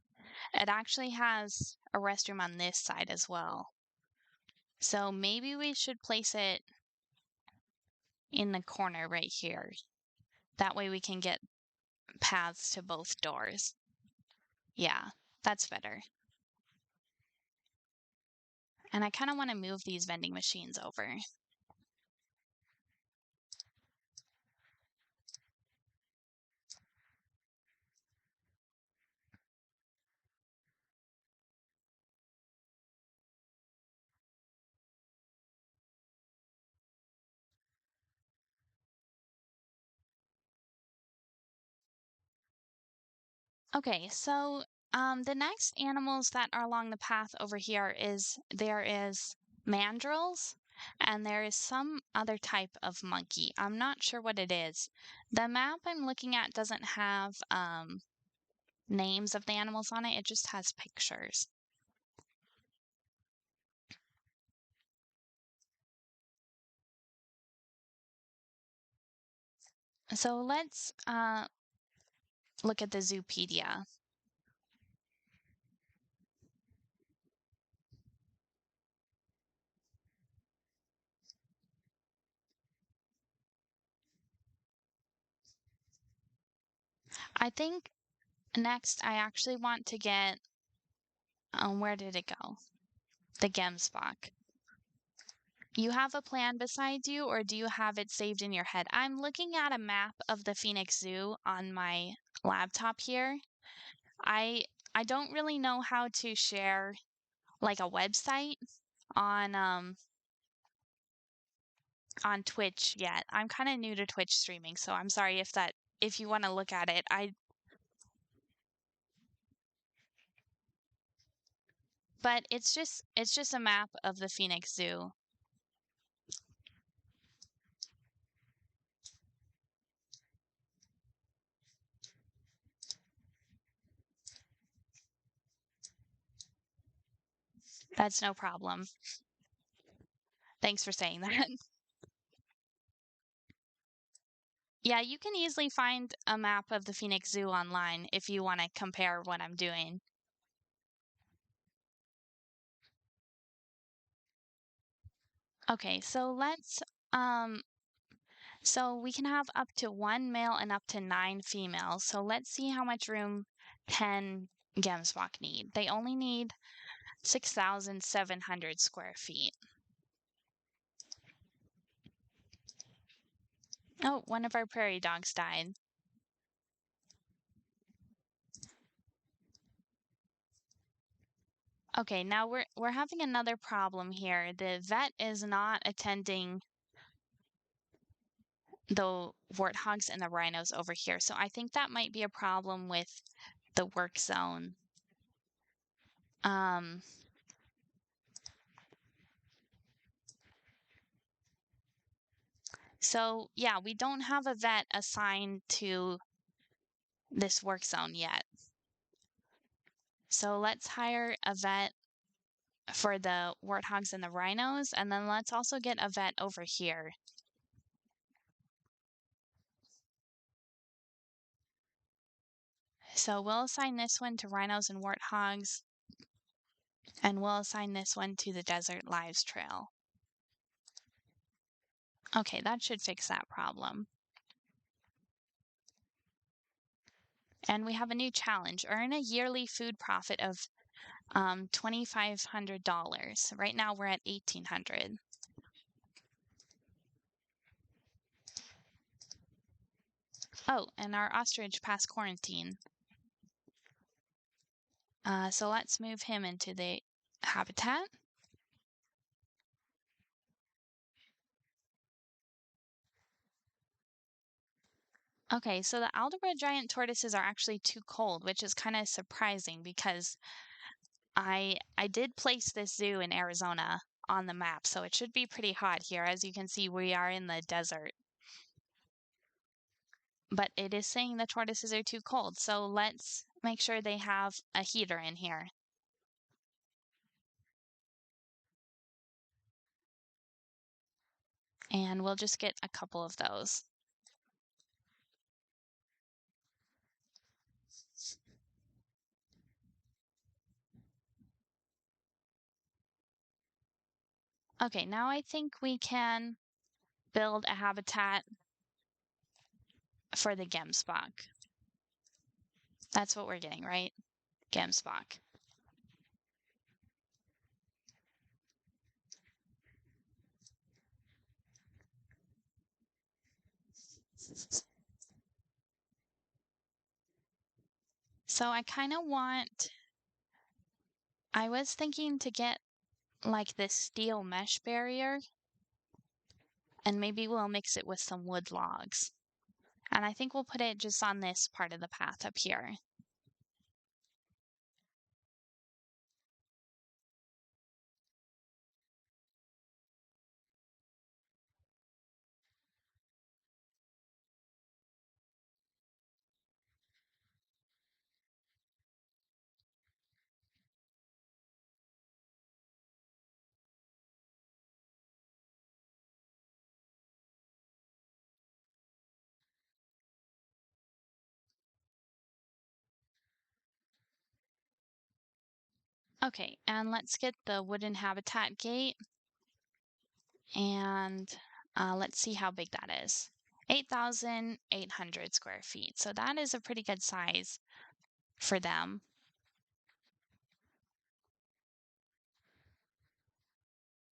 it actually has a restroom on this side as well. So maybe we should place it in the corner right here. That way we can get paths to both doors. Yeah, that's better. And I kind of want to move these vending machines over. Okay, so the next animals that are along the path over here is there is mandrills, and there is some other type of monkey. I'm not sure what it is. The map I'm looking at doesn't have names of the animals on it. It just has pictures. So let's look at the Zoopedia. I think next I actually want to get, where did it go? The Gemsbok. You have a plan beside you, or do you have it saved in your head? I'm looking at a map of the Phoenix Zoo on my laptop here. I I don't really know how to share like a website on Twitch yet. I'm kind of new to Twitch streaming, so I'm sorry if you want to look at it. But it's just a map of the Phoenix Zoo. That's no problem. Thanks for saying that. Yeah, you can easily find a map of the Phoenix Zoo online if you want to compare what I'm doing. Okay, so we can have up to 1 male and up to 9 females. So let's see how much room 10 Gemsbok need. They only need 6,700 square feet. Oh, one of our prairie dogs died. Okay, now we're having another problem here. The vet is not attending the warthogs and the rhinos over here. So I think that might be a problem with the work zone. Um, so yeah, we don't have a vet assigned to this work zone yet. So let's hire a vet for the warthogs and the rhinos, and then let's also get a vet over here. So we'll assign this one to rhinos and warthogs, and we'll assign this one to the Desert Lives Trail. Okay, that should fix that problem. And we have a new challenge. Earn a yearly food profit of $2,500. Right now we're at $1,800. Oh, and our ostrich passed quarantine. So let's move him into the habitat. Okay, so the Aldabra giant tortoises are actually too cold, which is kind of surprising because I did place this zoo in Arizona on the map, so it should be pretty hot here. As you can see, we are in the desert. But it is saying the tortoises are too cold, so let's make sure they have a heater in here. And we'll just get a couple of those. Okay, now I think we can build a habitat for the Gemsbok. That's what we're getting, right? Gemsbok. So I was thinking to get like this steel mesh barrier, and maybe we'll mix it with some wood logs. And I think we'll put it just on this part of the path up here. Okay, and let's get the wooden habitat gate, and let's see how big that is. 8,800 square feet. So that is a pretty good size for them.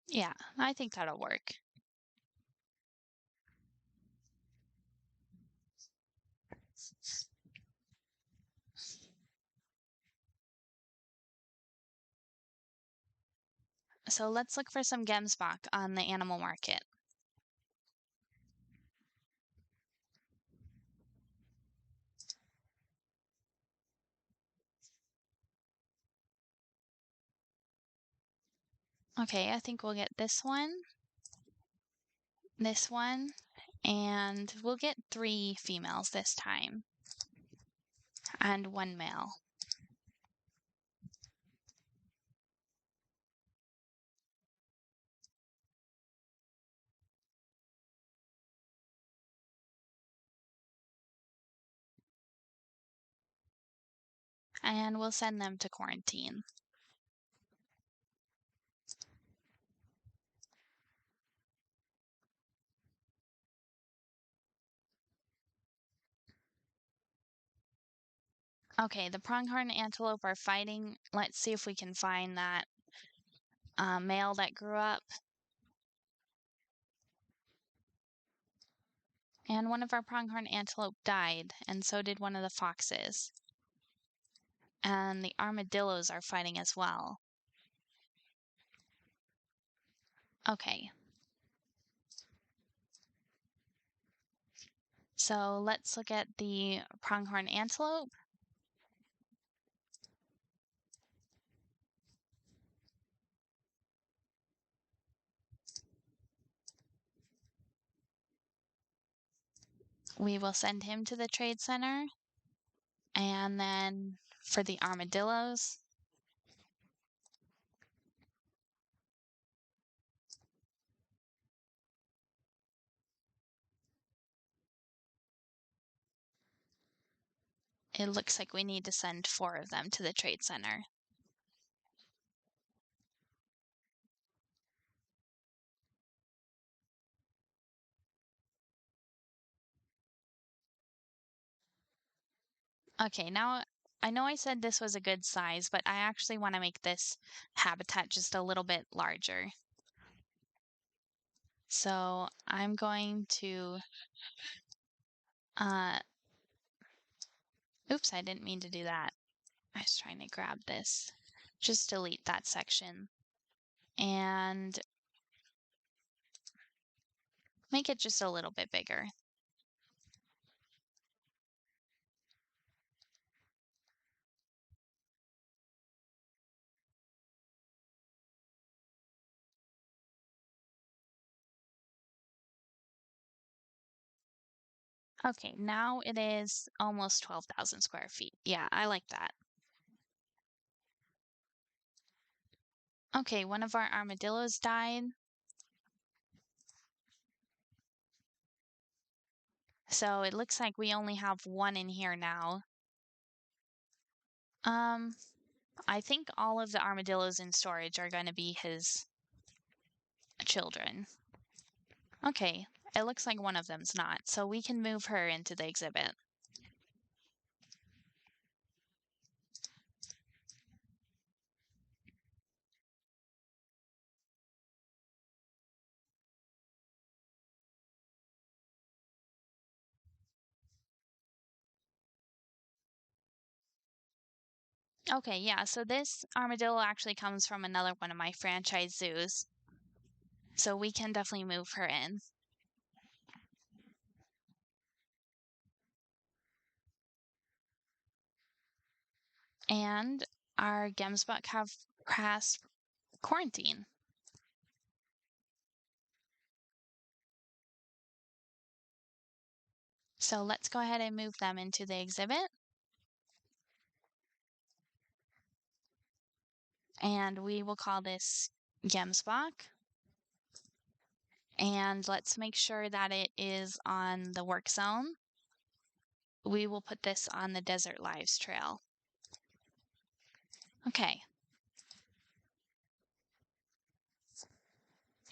Yeah, I think that'll work. So let's look for some Gemsbok on the animal market. Okay, I think we'll get this one, and we'll get 3 females this time, and 1 male. And we'll send them to quarantine. Okay, the pronghorn antelope are fighting. Let's see if we can find that male that grew up. And one of our pronghorn antelope died, and so did one of the foxes. And the armadillos are fighting as well. Okay. So let's look at the pronghorn antelope. We will send him to the trade center. And then for the armadillos, it looks like we need to send 4 of them to the trade center. Okay, now I know I said this was a good size, but I actually want to make this habitat just a little bit larger. So I'm going to, oops, I didn't mean to do that. I was trying to grab this. Just delete that section. And make it just a little bit bigger. Okay, now it is almost 12,000 square feet. Yeah, I like that. Okay, one of our armadillos died. So it looks like we only have 1 in here now. I think all of the armadillos in storage are going to be his children. Okay, it looks like one of them's not, so we can move her into the exhibit. Okay, yeah, so this armadillo actually comes from another one of my franchise zoos. So we can definitely move her in. And our Gemsbok have passed quarantine. So let's go ahead and move them into the exhibit. And we will call this Gemsbok. And let's make sure that it is on the work zone. We will put this on the Desert Lives Trail. Okay.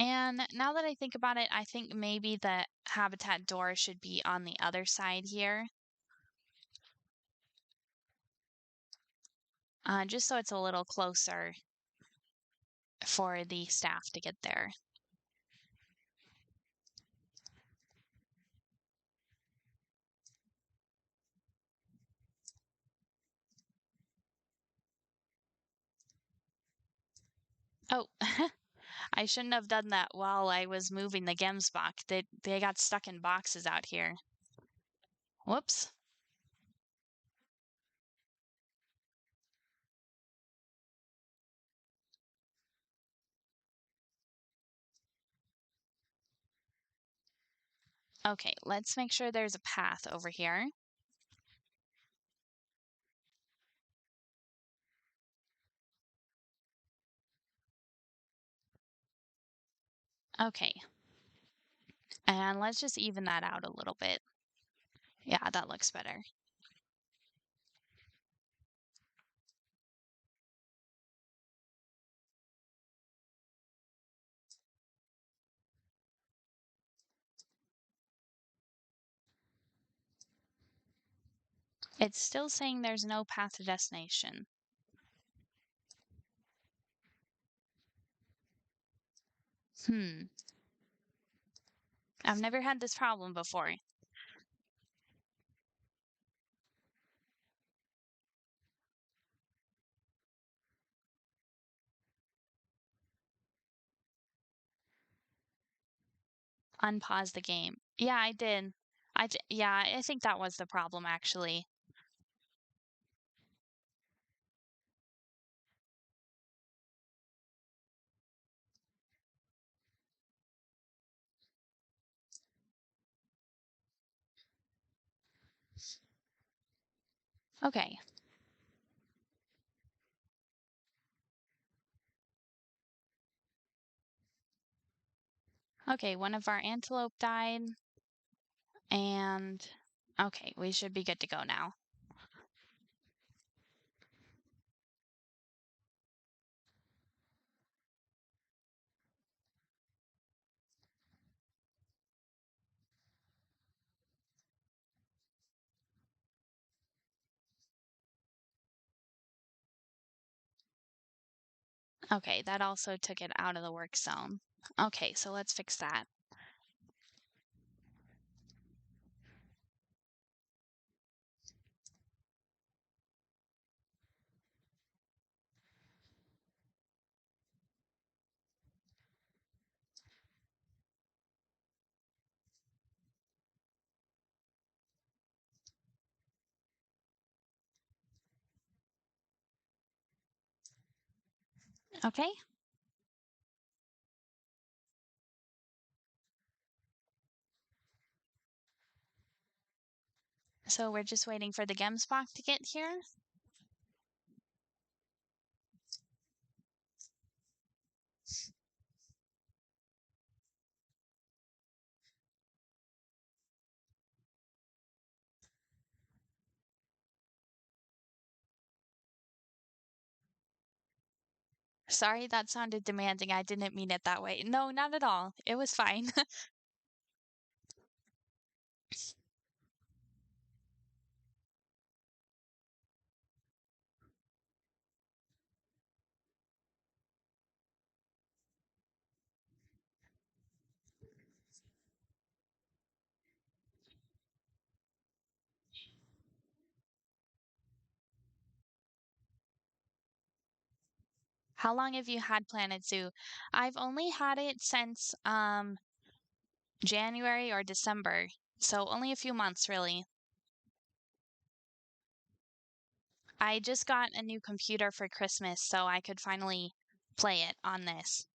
And now that I think about it, I think maybe the habitat door should be on the other side here. Just so it's a little closer for the staff to get there. Oh, I shouldn't have done that while I was moving the Gemsbok. They got stuck in boxes out here. Whoops. Okay, let's make sure there's a path over here. Okay. And let's just even that out a little bit. Yeah, that looks better. It's still saying there's no path to destination. I've never had this problem before. Unpause the game. Yeah, I did. Yeah, I think that was the problem actually. Okay. Okay, one of our antelope died. And okay, we should be good to go now. Okay, that also took it out of the work zone. Okay, so let's fix that. Okay. So we're just waiting for the Gemsbok to get here. Sorry, that sounded demanding. I didn't mean it that way. No, not at all. It was fine. How long have you had Planet Zoo? I've only had it since January or December, so only a few months really. I just got a new computer for Christmas so I could finally play it on this.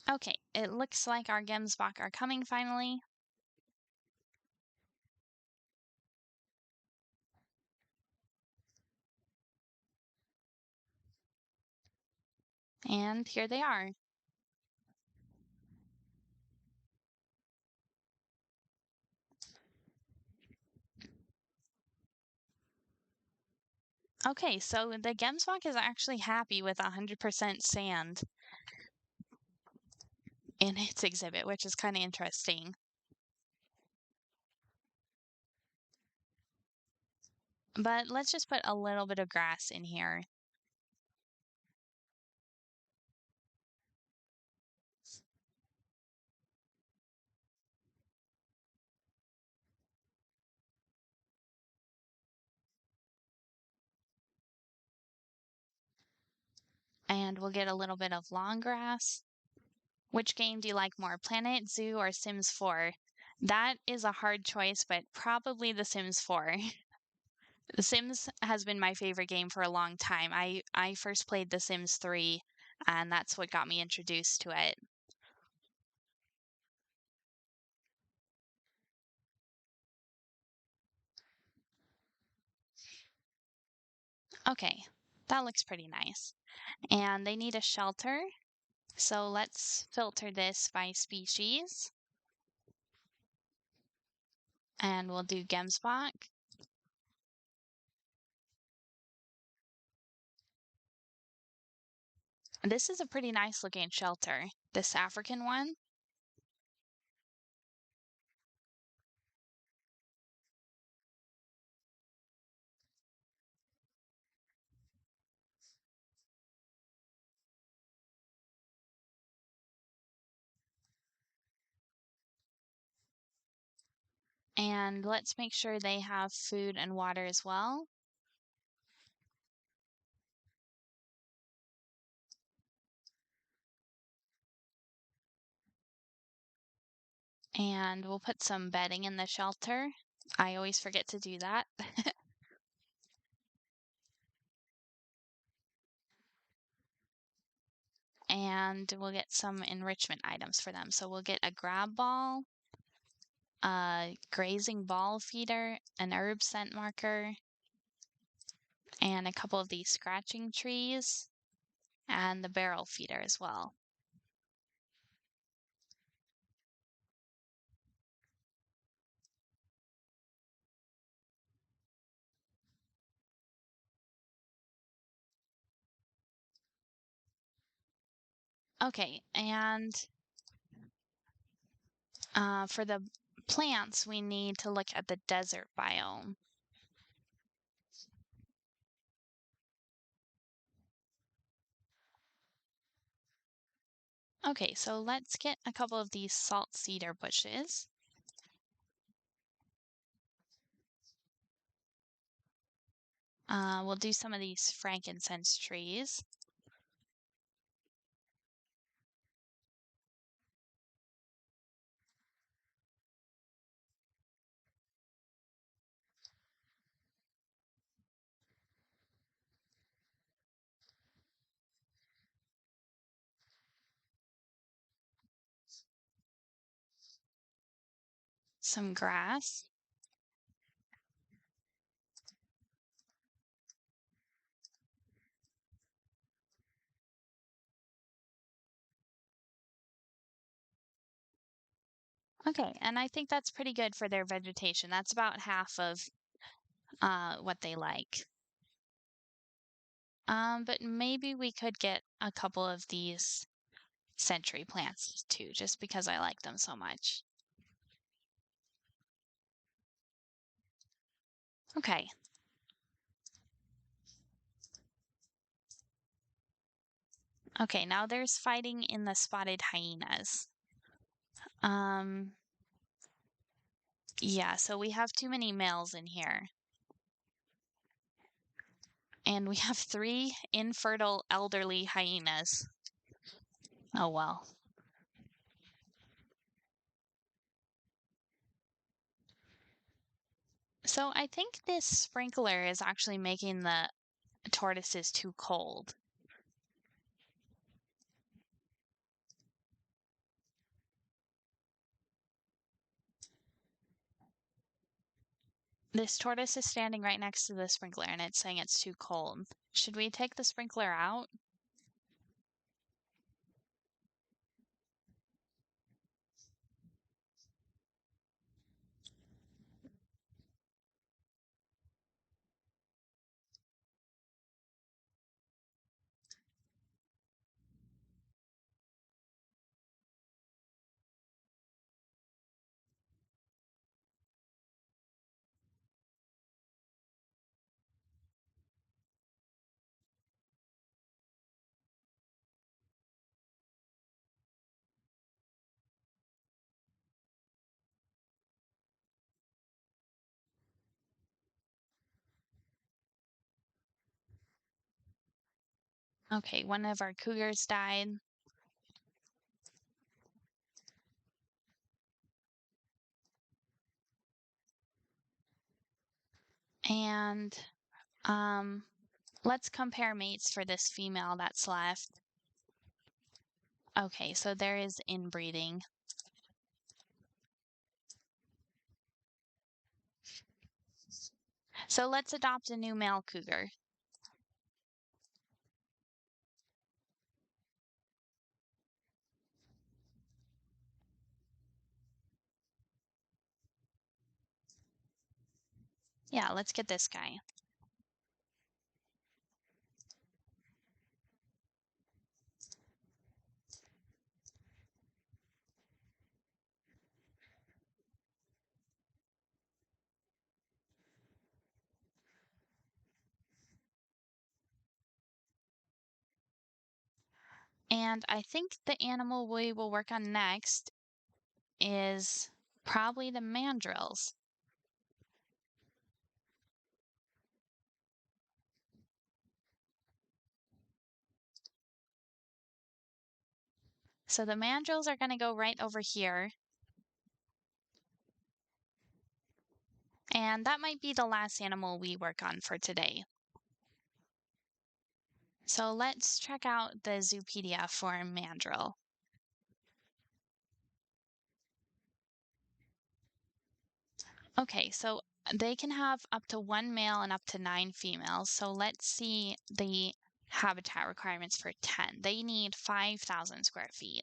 Okay, it looks like our Gemsbok are coming finally. And here they are. Okay, so the Gemsbok is actually happy with 100% sand in its exhibit, which is kind of interesting. But let's just put a little bit of grass in here. And we'll get a little bit of long grass. Which game do you like more, Planet Zoo or Sims 4? That is a hard choice, but probably The Sims 4. The Sims has been my favorite game for a long time. I first played The Sims 3, and that's what got me introduced to it. Okay, that looks pretty nice. And they need a shelter, so let's filter this by species. And we'll do Gemsbok. This is a pretty nice looking shelter, this African one. And let's make sure they have food and water as well. And we'll put some bedding in the shelter. I always forget to do that. And we'll get some enrichment items for them. So we'll get a grab ball, a grazing ball feeder, an herb scent marker, and a couple of these scratching trees, and the barrel feeder as well. Okay, and for the plants, we need to look at the desert biome. Okay, so let's get a couple of these salt cedar bushes. We'll do some of these frankincense trees. Some grass. Okay, and I think that's pretty good for their vegetation. That's about half of what they like. But maybe we could get a couple of these century plants too, just because I like them so much. Okay. Okay, now there's fighting in the spotted hyenas. Um, yeah, so we have too many males in here. And we have 3 infertile elderly hyenas. Oh well. So I think this sprinkler is actually making the tortoises too cold. This tortoise is standing right next to the sprinkler and it's saying it's too cold. Should we take the sprinkler out? Okay, one of our cougars died. And let's compare mates for this female that's left. Okay, so there is inbreeding. So let's adopt a new male cougar. Yeah, let's get this guy. And I think the animal we will work on next is probably the mandrills. So the mandrills are going to go right over here. And that might be the last animal we work on for today. So let's check out the Zoopedia for a mandrill. Okay, so they can have up to 1 male and up to 9 females. So let's see the habitat requirements for 10. They need 5,000 square feet.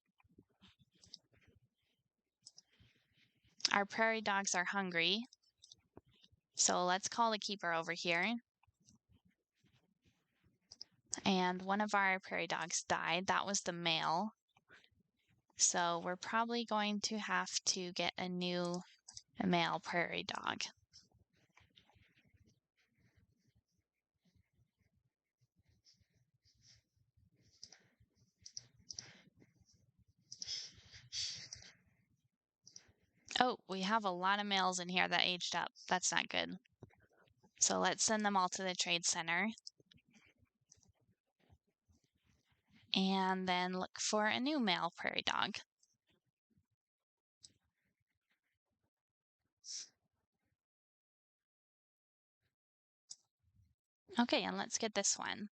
Our prairie dogs are hungry. So let's call the keeper over here. And one of our prairie dogs died. That was the male. So we're probably going to have to get a new male prairie dog. Oh, we have a lot of males in here that aged up. That's not good. So let's send them all to the trade center. And then look for a new male prairie dog. Okay, and let's get this one.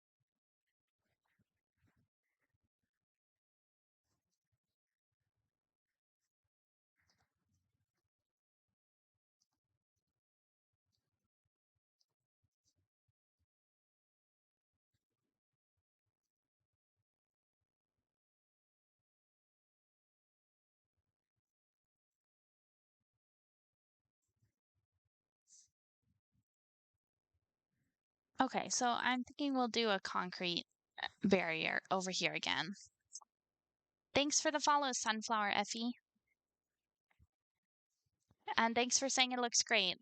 Okay, so I'm thinking we'll do a concrete barrier over here again. Thanks for the follow, Sunflower Effie. And thanks for saying it looks great.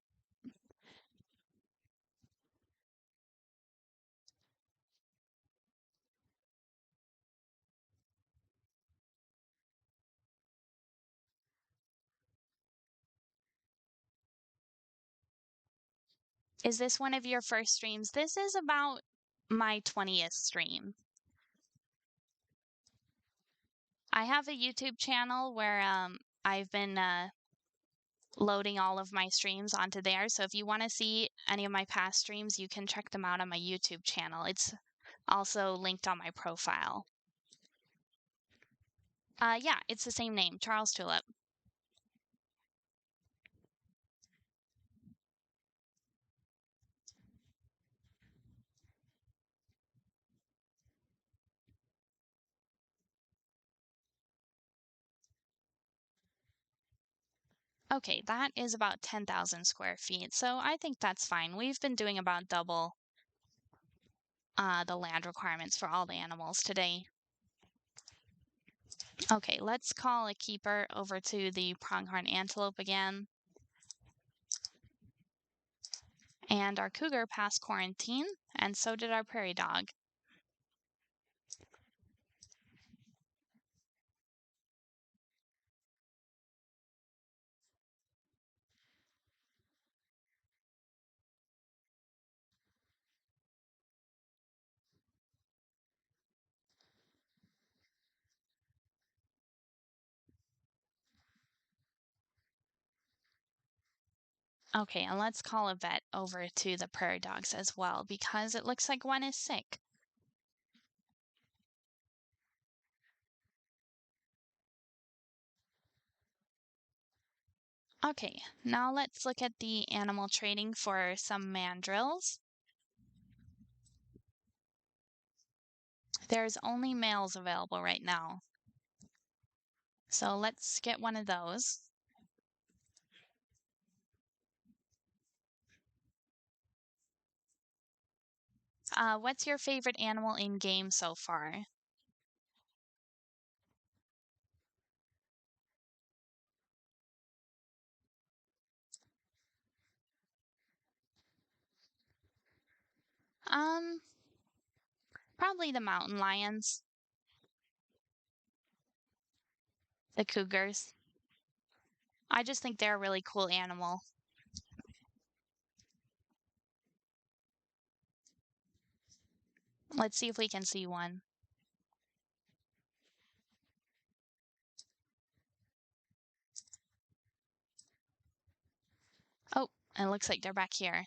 Is this one of your first streams? This is about my 20th stream. I have a YouTube channel where I've been loading all of my streams onto there. So if you want to see any of my past streams, you can check them out on my YouTube channel. It's also linked on my profile. Yeah, it's the same name, Charles Tulip. Okay, that is about 10,000 square feet. So I think that's fine. We've been doing about double the land requirements for all the animals today. Okay, let's call a keeper over to the pronghorn antelope again. And our cougar passed quarantine, and so did our prairie dog. Okay, and let's call a vet over to the prairie dogs as well because it looks like one is sick. Okay, now let's look at the animal training for some mandrills. There's only males available right now. So let's get one of those. What's your favorite animal in game so far? Um, Probably the mountain lions, the cougars. I just think they're a really cool animal. Let's see if we can see one. Oh, it looks like they're back here.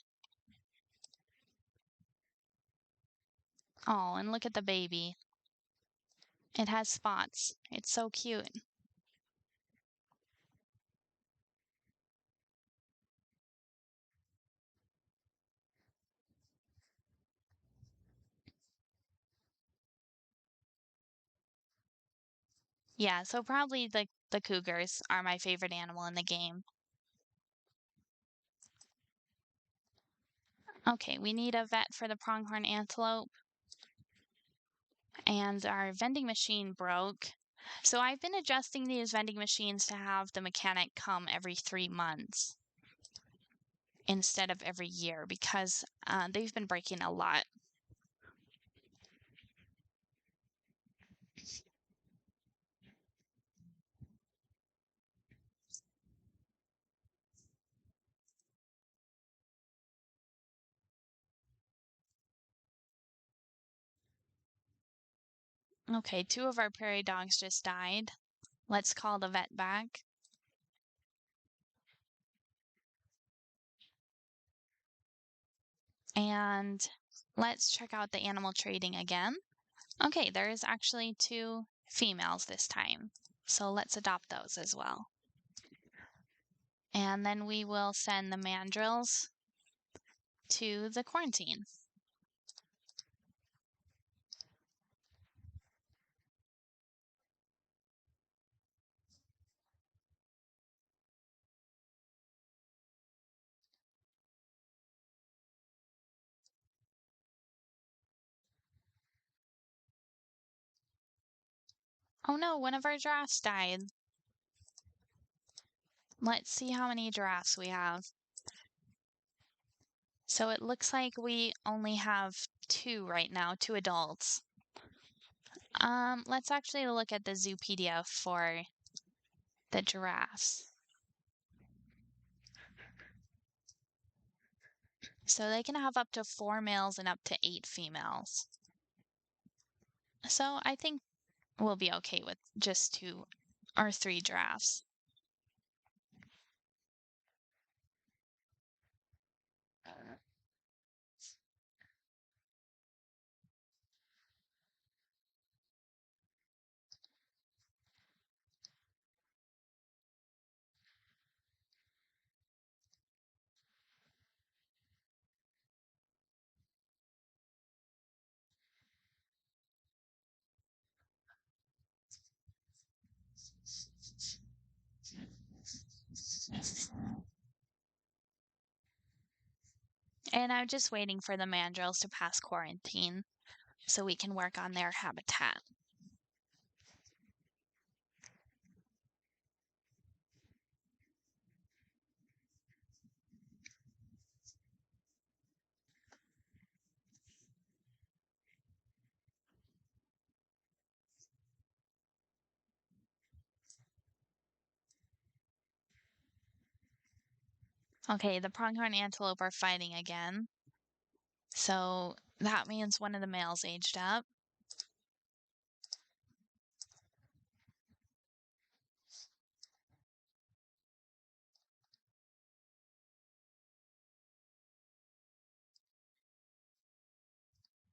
Oh, and look at the baby. It has spots. It's so cute. Yeah, so probably the cougars are my favorite animal in the game. Okay, we need a vet for the pronghorn antelope. And our vending machine broke. So I've been adjusting these vending machines to have the mechanic come every 3 months instead of every year because they've been breaking a lot. Okay, two of our prairie dogs just died. Let's call the vet back. And let's check out the animal trading again. Okay, there is actually two females this time. So let's adopt those as well. And then we will send the mandrills to the quarantine. Oh no, one of our giraffes died. Let's see how many giraffes we have. So it looks like we only have two right now, two adults. Let's actually look at the Zoopedia for the giraffes. So they can have up to 4 males and up to 8 females. So I think we'll be okay with just 2 or 3 giraffes. And I'm just waiting for the mandrills to pass quarantine so we can work on their habitat. Okay, the pronghorn antelope are fighting again. So that means one of the males aged up.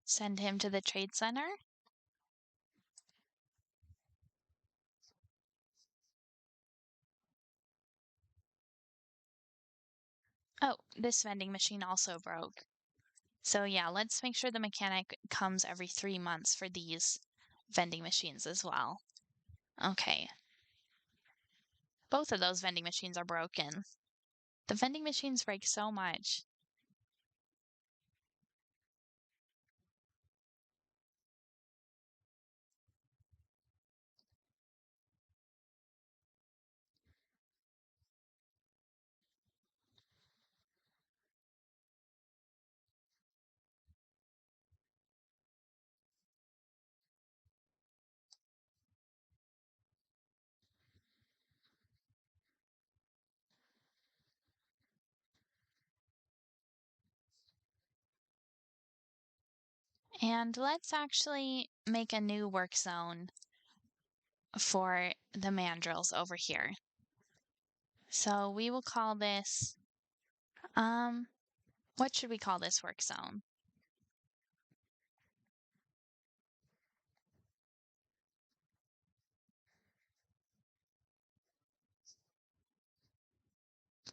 Send him to the trade center. Oh, this vending machine also broke. So yeah, let's make sure the mechanic comes every 3 months for these vending machines as well. Okay. Both of those vending machines are broken. The vending machines break so much. And let's actually make a new work zone for the mandrills over here. So we will call this, what should we call this work zone?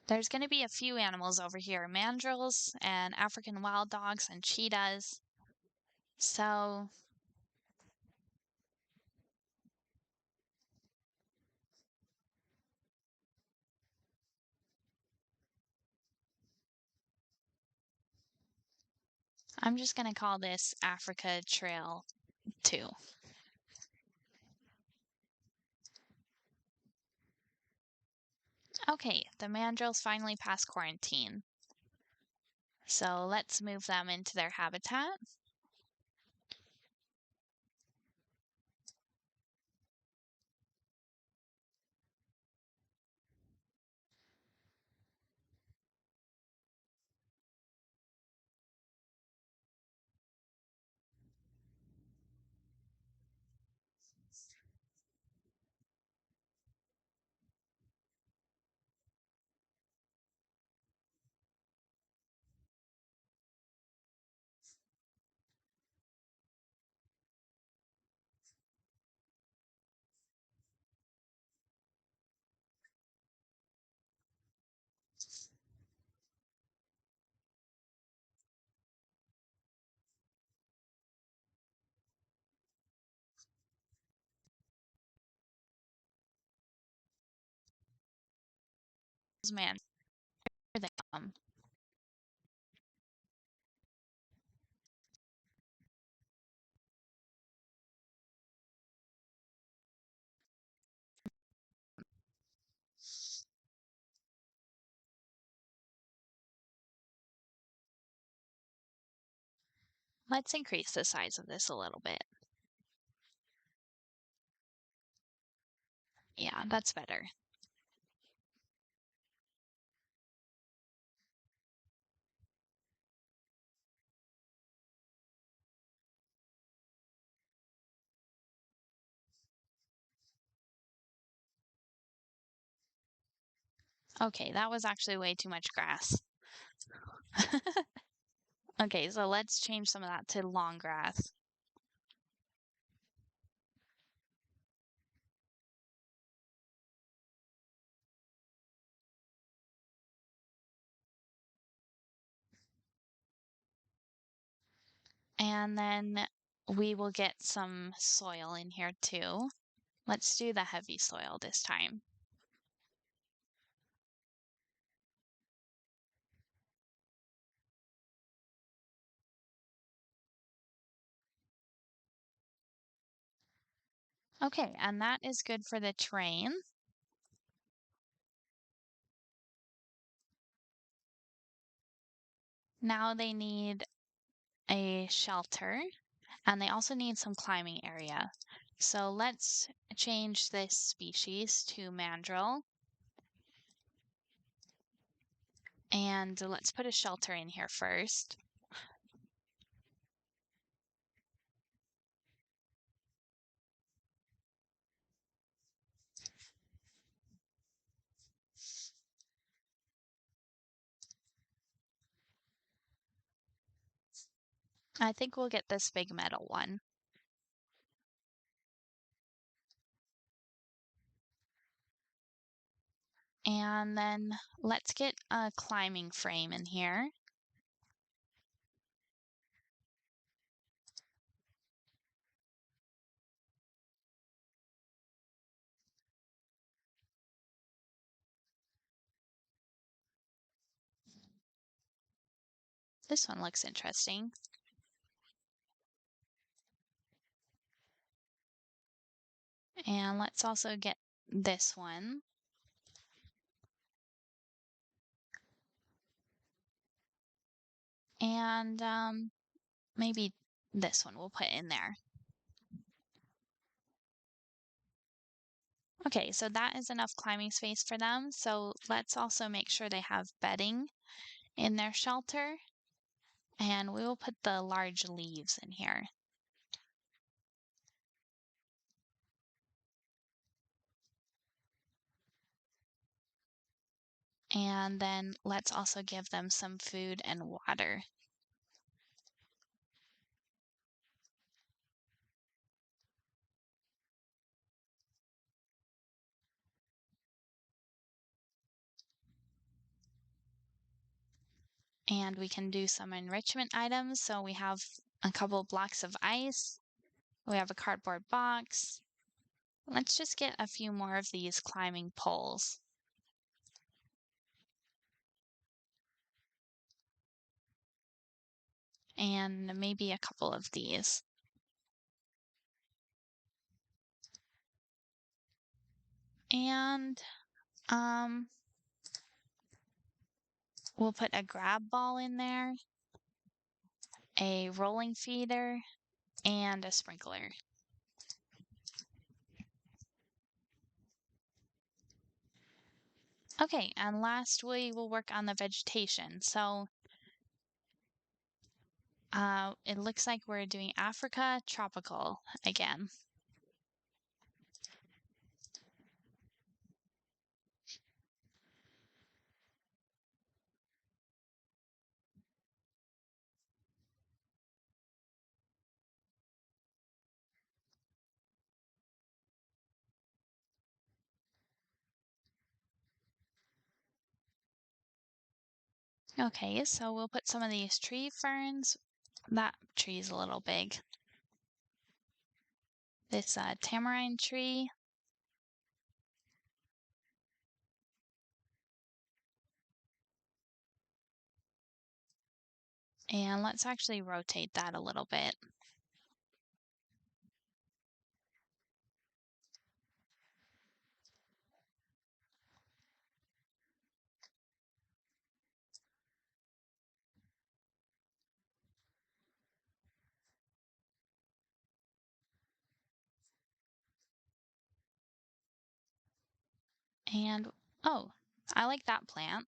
There's going to be a few animals over here, mandrills and African wild dogs and cheetahs. So I'm just going to call this Africa Trail 2. Okay, the mandrills finally passed quarantine. So let's move them into their habitat. Man, here they come. Let's increase the size of this a little bit. Yeah, that's better. Okay, that was actually way too much grass. Okay, so let's change some of that to long grass. And then we will get some soil in here too. Let's do the heavy soil this time. Okay, and that is good for the terrain. Now they need a shelter, and they also need some climbing area. So let's change this species to mandrill. And let's put a shelter in here first. I think we'll get this big metal one. And then let's get a climbing frame in here. This one looks interesting. And let's also get this one. And maybe this one we'll put in there. Okay, so that is enough climbing space for them. So let's also make sure they have bedding in their shelter. And we will put the large leaves in here. And then let's also give them some food and water. And we can do some enrichment items. So we have a couple blocks of ice. We have a cardboard box. Let's just get a few more of these climbing poles. And maybe a couple of these. And we'll put a grab ball in there, a rolling feeder, and a sprinkler. Okay, and last we will work on the vegetation. So it looks like we're doing Africa tropical again. Okay, so we'll put some of these tree ferns. That tree's a little big. This tamarind tree. And let's actually rotate that a little bit. And, oh, I like that plant.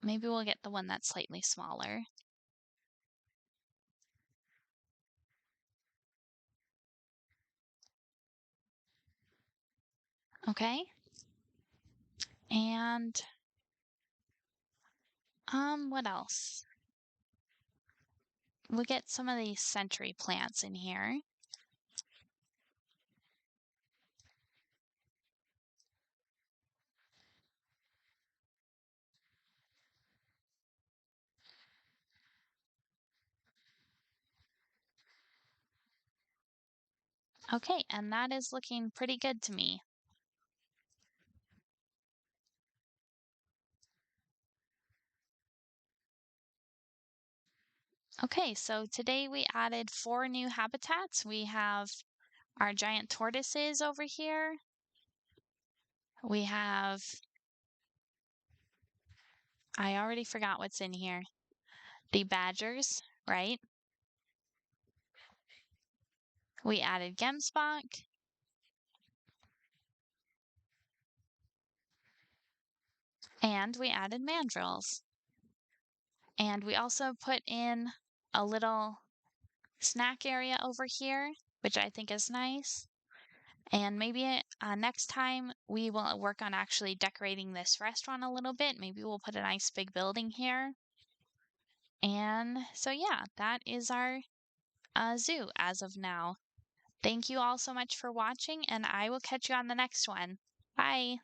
Maybe we'll get the one that's slightly smaller. Okay. And, what else? We'll get some of these century plants in here. Okay, and that is looking pretty good to me. Okay, so today we added 4 new habitats. We have our giant tortoises over here. We have, I already forgot what's in here. The badgers, right? We added Gemsbok. And we added mandrills. And we also put in a little snack area over here, which I think is nice. And maybe next time we will work on actually decorating this restaurant a little bit. Maybe we'll put a nice big building here. And so, yeah, that is our zoo as of now. Thank you all so much for watching, and I will catch you on the next one. Bye.